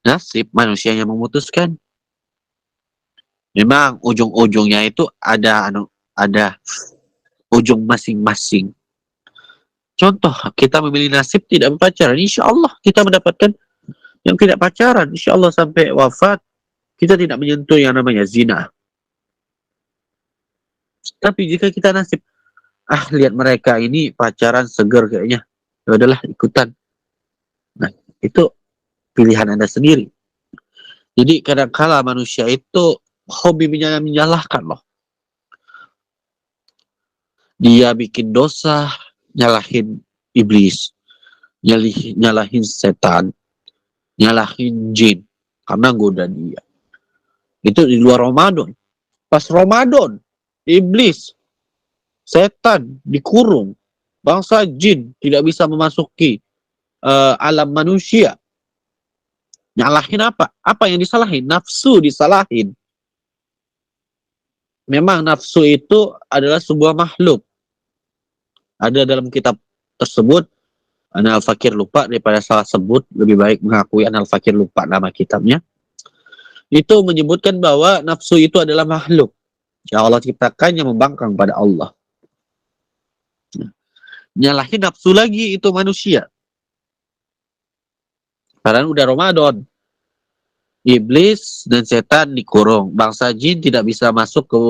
Nasib manusia yang memutuskan. Memang ujung-ujungnya itu ada ujung masing-masing. Contoh, kita memilih nasib tidak berpacaran, insya Allah kita mendapatkan yang tidak pacaran, insya Allah sampai wafat kita tidak menyentuh yang namanya zina. Tapi jika kita nasib, lihat mereka ini pacaran seger kayaknya, ya udahlah ikutan. Nah, itu pilihan Anda sendiri. Jadi kadang-kala manusia itu hobi menyalahkan loh. Dia bikin dosa, nyalahin iblis, nyalahin setan, nyalahin jin, karena goda dia. Itu di luar Ramadan. Pas Ramadan, iblis, setan dikurung, bangsa jin tidak bisa memasuki alam manusia. Nyalahin apa? Apa yang disalahin? Nafsu disalahin. Memang nafsu itu adalah sebuah makhluk. Ada dalam kitab tersebut, Ana Al-Fakir lupa daripada salah sebut, lebih baik mengakui Ana Al-Fakir lupa nama kitabnya. Itu menyebutkan bahwa nafsu itu adalah makhluk yang Allah ciptakan yang membangkang pada Allah. Nyalahin nafsu lagi itu manusia. Karena udah Ramadan. Iblis dan setan dikurung. Bangsa jin tidak bisa masuk ke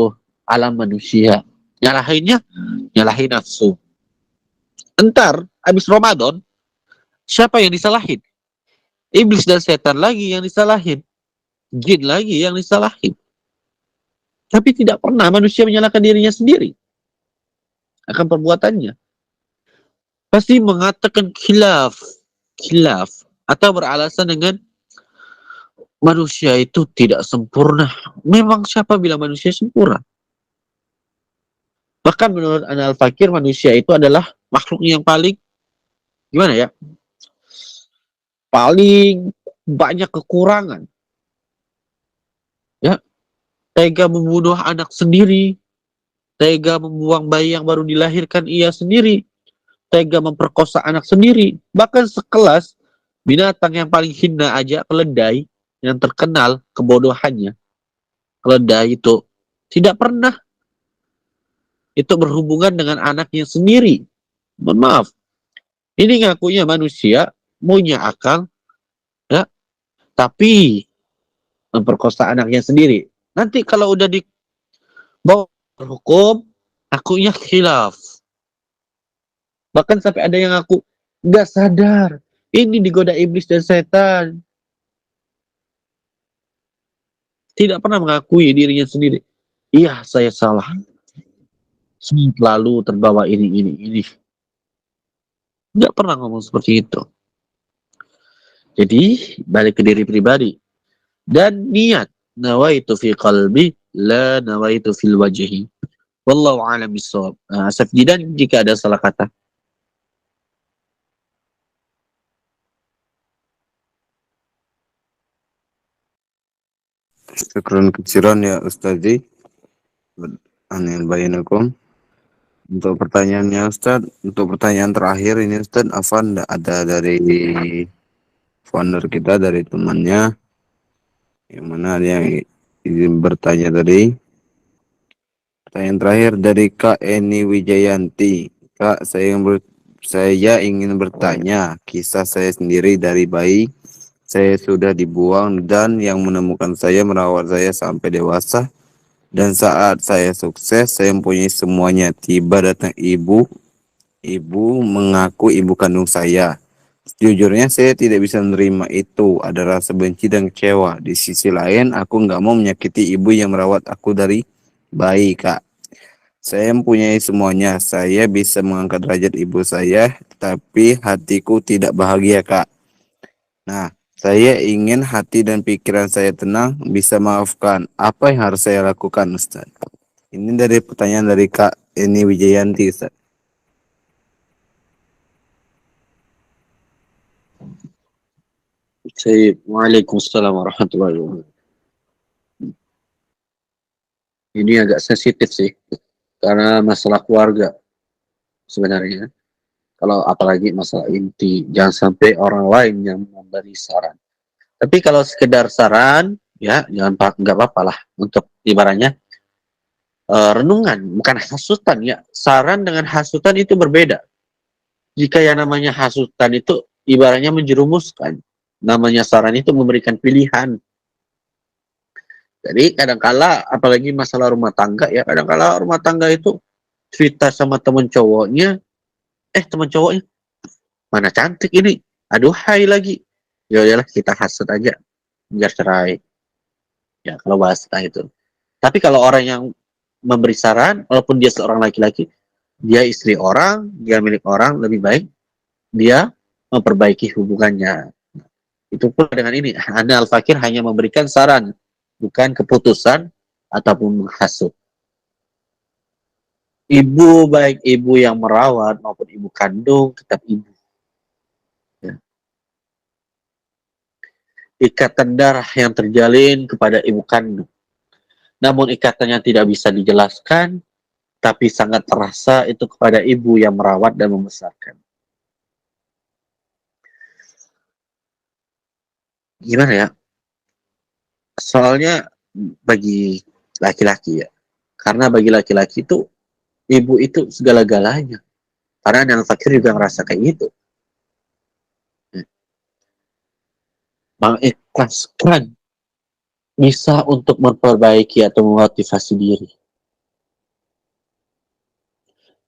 alam manusia. Nyalahin nafsu. Entar habis Ramadan, Siapa yang disalahin? Iblis dan setan lagi yang disalahin. Jin lagi yang disalahin. Tapi tidak pernah manusia menyalahkan dirinya sendiri akan perbuatannya. Pasti mengatakan khilaf atau beralasan dengan manusia itu tidak sempurna. Memang siapa bilang manusia sempurna? Bahkan menurut Ana Al-Fakir, manusia itu adalah makhluk yang paling gimana ya? Paling banyak kekurangan. Ya, tega membunuh anak sendiri, tega membuang bayi yang baru dilahirkan ia sendiri, tega memperkosa anak sendiri. Bahkan sekelas binatang yang paling hina aja, keledai, yang terkenal kebodohannya, keledai itu tidak pernah itu berhubungan dengan anaknya sendiri. Mohon maaf, ini ngakunya manusia, punya akal, ya, tapi memperkosa anaknya sendiri. Nanti kalau udah dibawa berhukum, akunya khilaf. Bahkan sampai ada yang aku nggak sadar, ini digoda iblis dan setan. Tidak pernah mengakui dirinya sendiri. Iya, saya salah. Lalu terbawa ini. Nggak pernah ngomong seperti itu. Jadi, balik ke diri pribadi. Dan niat. Nawaitu fi qalbi, la nawaitu fil wajhi. Wallahu a'lam bishawab. Asaf Jidan jika ada salah kata. Syukran keciran ya Ustazi. Anil bayanakum. Untuk pertanyaannya Ustaz, untuk pertanyaan terakhir ini Ustaz, Afan ada dari founder kita, dari temannya, yang mana ada yang izin bertanya tadi. Pertanyaan terakhir dari Kak Eni Wijayanti. Kak, saya ingin bertanya, kisah saya sendiri dari bayi, saya sudah dibuang dan yang menemukan saya merawat saya sampai dewasa. Dan saat saya sukses, saya mempunyai semuanya. Tiba datang ibu mengaku ibu kandung saya. Sejujurnya saya tidak bisa menerima itu. Ada rasa benci dan kecewa. Di sisi lain, aku nggak mau menyakiti ibu yang merawat aku dari bayi, Kak. Saya mempunyai semuanya. Saya bisa mengangkat derajat ibu saya, tapi hatiku tidak bahagia, Kak. Nah, saya ingin hati dan pikiran saya tenang, bisa maafkan. Apa yang harus saya lakukan, Ustaz? Ini dari pertanyaan dari Kak Eni Wijayanti, Ustaz. Waalaikumsalam warahmatullahi wabarakatuh. Ini agak sensitif sih, karena masalah keluarga sebenarnya. Kalau apalagi masalah inti, jangan sampai orang lain yang memberi saran. Tapi kalau sekedar saran, ya jangan, nggak apa-apa lah untuk ibaratnya renungan, bukan hasutan ya. Saran dengan hasutan itu berbeda. Jika yang namanya hasutan itu ibaratnya menjerumuskan, namanya saran itu memberikan pilihan. Jadi kadangkala apalagi masalah rumah tangga ya, kadangkala rumah tangga itu cerita sama teman cowoknya, teman cowoknya mana cantik ini, aduh hai lagi, ya udahlah kita hasut aja biar cerai, ya kalau bahasa itu. Tapi kalau orang yang memberi saran, walaupun dia seorang laki-laki, dia istri orang, dia milik orang, lebih baik dia memperbaiki hubungannya. Itu pun dengan ini, Ana Al-Fakir hanya memberikan saran, bukan keputusan ataupun menghasut. Ibu, baik ibu yang merawat maupun ibu kandung, tetap ibu. Ya. Ikatan darah yang terjalin kepada ibu kandung. Namun ikatannya tidak bisa dijelaskan, tapi sangat terasa itu kepada ibu yang merawat dan membesarkan. Gimana ya? Soalnya bagi laki-laki ya, karena bagi laki-laki itu ibu itu segala-galanya. Karena Anil Fakir juga ngerasa kayak gitu. Mengikhlaskan bisa untuk memperbaiki atau memotivasi diri.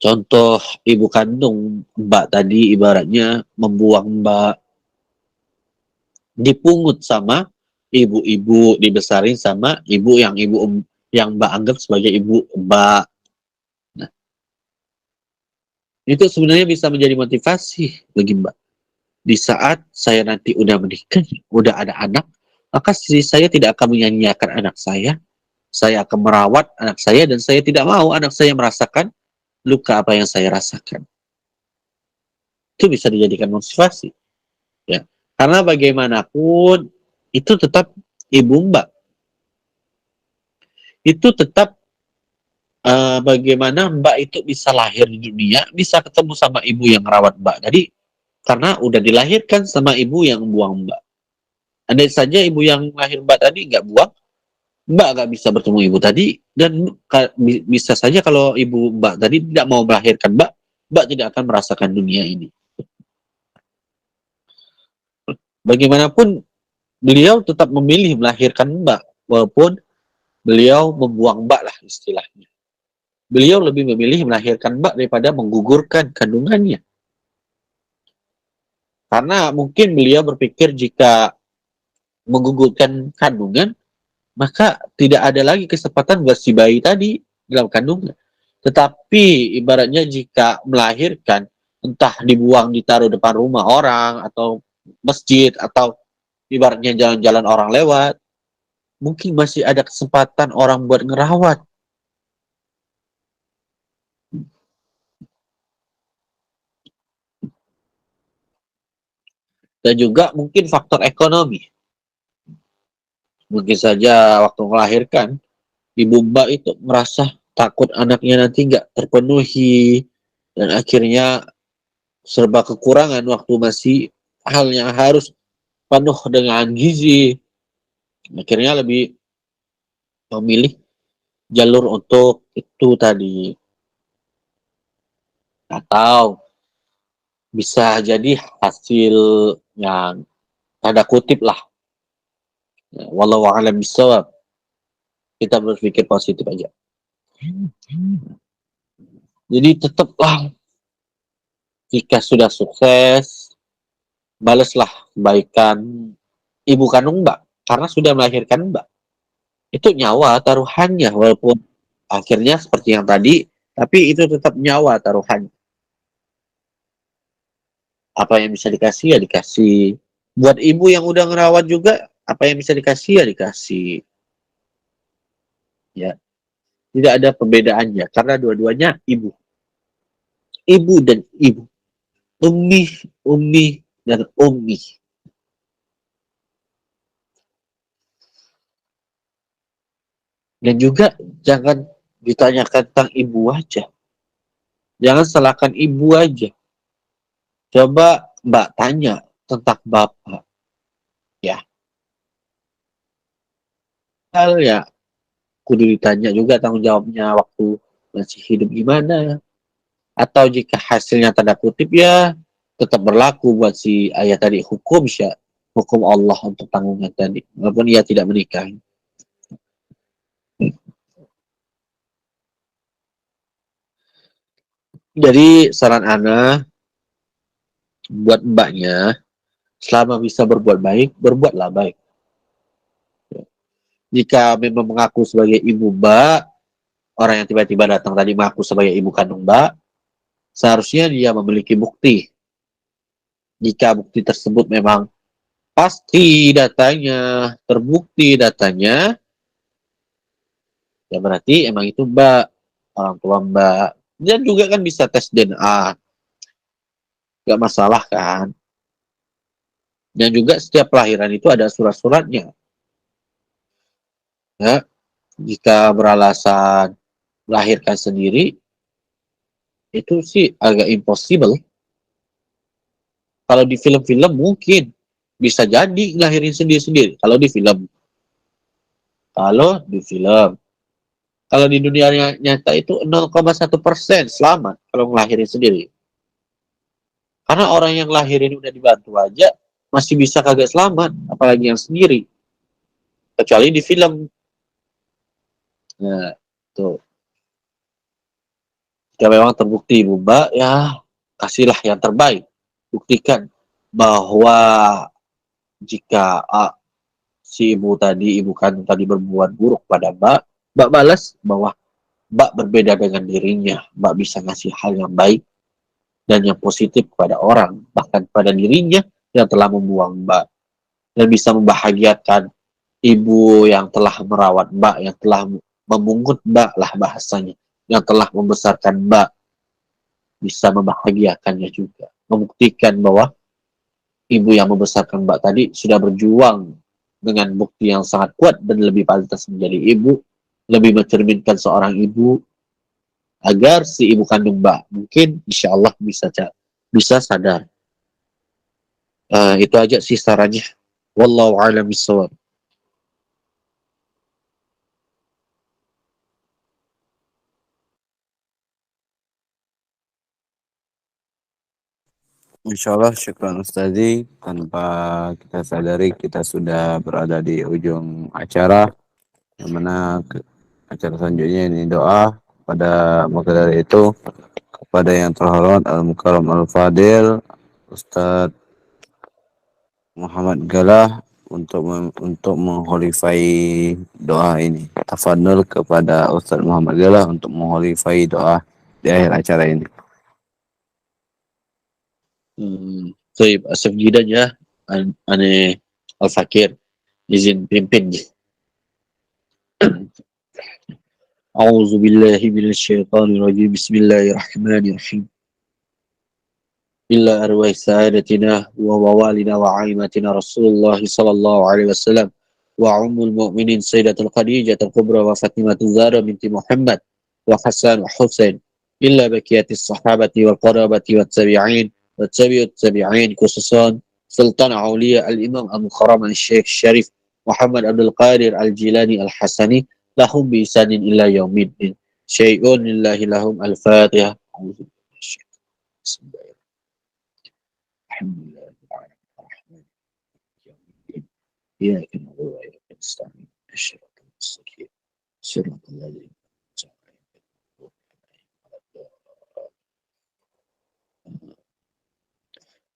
Contoh ibu kandung mbak tadi ibaratnya membuang mbak, dipungut sama ibu-ibu, dibesarin sama ibu yang mbak anggap sebagai ibu mbak. Nah, itu sebenarnya bisa menjadi motivasi bagi mbak. Di saat saya nanti udah menikah, udah ada anak, maka saya tidak akan menyanyiakan anak saya akan merawat anak saya, dan saya tidak mau anak saya merasakan luka apa yang saya rasakan. Itu bisa dijadikan motivasi. Ya. Karena bagaimanapun, itu tetap ibu mbak. Itu tetap bagaimana mbak itu bisa lahir di dunia, bisa ketemu sama ibu yang merawat mbak tadi, karena udah dilahirkan sama ibu yang buang mbak. Andai saja ibu yang lahir mbak tadi nggak buang, mbak nggak bisa bertemu ibu tadi, dan bisa saja kalau ibu mbak tadi tidak mau melahirkan mbak tidak akan merasakan dunia ini. Bagaimanapun, beliau tetap memilih melahirkan mbak, walaupun beliau membuang mbak lah istilahnya. Beliau lebih memilih melahirkan mbak daripada menggugurkan kandungannya. Karena mungkin beliau berpikir jika menggugurkan kandungan, maka tidak ada lagi kesempatan buat si bayi tadi dalam kandungan. Tetapi ibaratnya jika melahirkan, entah dibuang ditaruh depan rumah orang, atau masjid, atau ibaratnya jalan-jalan orang lewat, mungkin masih ada kesempatan orang buat ngerawat. Dan juga mungkin faktor ekonomi. Mungkin saja waktu melahirkan, ibu mbak itu merasa takut anaknya nanti nggak terpenuhi, dan akhirnya serba kekurangan waktu masih halnya harus penuh dengan gizi. Akhirnya lebih memilih jalur untuk itu tadi. Atau bisa jadi hasil yang tanda kutip lah. Wallahu a'lam bishawab. Kita berpikir positif aja. Jadi tetaplah, jika sudah sukses, balaslah kebaikan ibu kandung mbak, karena sudah melahirkan mbak. Itu nyawa taruhannya, walaupun akhirnya seperti yang tadi, tapi itu tetap nyawa taruhannya. Apa yang bisa dikasih ya dikasih. Buat ibu yang udah ngerawat juga, apa yang bisa dikasih ya dikasih. Ya, tidak ada perbedaannya karena dua-duanya ibu. Ibu dan ibu. Ummi dan ummi. Dan juga jangan ditanyakan tentang ibu aja. Jangan salahkan ibu aja. Coba mbak tanya tentang bapak. Ya. Hal ya, kudu ditanya juga tanggung jawabnya waktu masih hidup gimana. Atau jika hasilnya tanda kutip ya tetap berlaku buat si ayah tadi, hukum Allah untuk tanggungan tadi, walaupun ia tidak menikah. Jadi saran ana buat mbaknya, selama bisa berbuat baik, berbuatlah baik. Jika memang mengaku sebagai ibu mbak, orang yang tiba-tiba datang tadi mengaku sebagai ibu kandung mbak, seharusnya dia memiliki bukti. Jika bukti tersebut memang pasti datanya, terbukti datanya, ya berarti emang itu mbak, orang tua mbak. Dan juga kan bisa tes DNA, gak masalah kan. Dan juga setiap kelahiran itu ada surat-suratnya. Ya, jika beralasan melahirkan sendiri, itu sih agak impossible. Kalau di film-film mungkin bisa jadi ngelahirin sendiri-sendiri. Kalau di film. Kalau di dunia nyata itu 0,1% selamat kalau ngelahirin sendiri. Karena orang yang lahirin udah dibantu aja masih bisa kagak selamat, apalagi yang sendiri. Kecuali di film. Nah, tuh. Jika memang terbukti ibu mbak, ya kasihlah yang terbaik. Buktikan bahwa jika si ibu kandung tadi berbuat buruk pada mbak, mbak balas bahwa mbak berbeda dengan dirinya. Mbak bisa ngasih hal yang baik dan yang positif kepada orang, bahkan pada dirinya yang telah membuang mbak. Dan bisa membahagiakan ibu yang telah merawat mbak, yang telah memungut mbak lah bahasanya, yang telah membesarkan mbak, bisa membahagiakannya juga. Membuktikan bahwa ibu yang membesarkan mbak tadi sudah berjuang dengan bukti yang sangat kuat dan lebih pantas menjadi ibu, lebih mencerminkan seorang ibu, agar si ibu kandung mbak mungkin insya Allah bisa sadar. Itu aja sih sarannya. Wallahu a'lam bishawab. Insyaallah, syukran Ustazi. Tanpa kita sadari kita sudah berada di ujung acara, yang mana acara selanjutnya ini doa. Pada maka dari itu, kepada yang terhormat Al-Mukarram Al-Fadil Ustadz Muhammad Galah untuk mengholifai doa ini. Tafadhol kepada Ustadz Muhammad Galah untuk mengholifai doa di akhir acara ini. Baik, Asaf Jidan ya, Ane Al-Fakir, izin pimpin. A'udzu billahi minasyaitonir rajim. Bismillahirrahmanirrahim. Illa arwah sa'adatina wa walina wa aimatina Rasulullah sallallahu alaihi wasallam wa ummul mu'minin Sayyidatul Khadijah al-Kubra wa Fatimatul Zahra binti Muhammad wa Hasan wa Husain illa baqiyatis sahabati wal qarabati wat tabi'in wat tabi'ut tabi'in, khususan Sultan Aulia al-Imam Al-Mukarram al-Syekh Syarif Muhammad Abdul Qadir al-Jilani al-Hasani lahum bi isanin illa yaumiddin. Syai'un lillahi lahum al-Fatihah. Bismillahirrahmanirrahim. Alhamdulillah Rabbil alamin. إياك نعبد وإياك نستعين الصراط المستقيم صراط الذين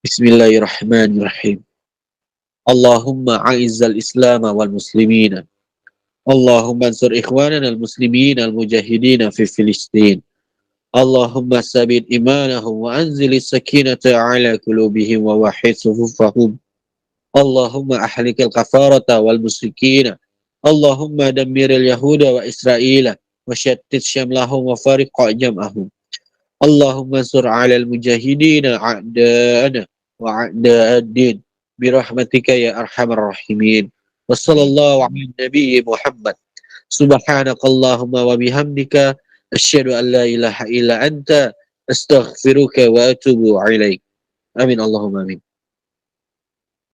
بسم الله الرحمن الرحيم. اللهم أعز الإسلام والمسلمين. اللهم انصر إخواننا المسلمين المجاهدين في فلسطين. اللهم ثبت إيمانهم وأنزل السكينة على قلوبهم ووحد صفوفهم. اللهم أهلك الكفارة والمشركين. اللهم دمر اليهود وإسرائيل وشتت شملهم وفارق جمعهم. اللهم انصر على المجاهدين أعداءنا وأعداء الدين برحمتك يا أرحم الراحمين. وصلى الله على النبي محمد. سبحانك اللهم وبحمدك أشهد أن لا إله إلا أنت أستغفرك وأتوب إليك. آمين اللهم آمين.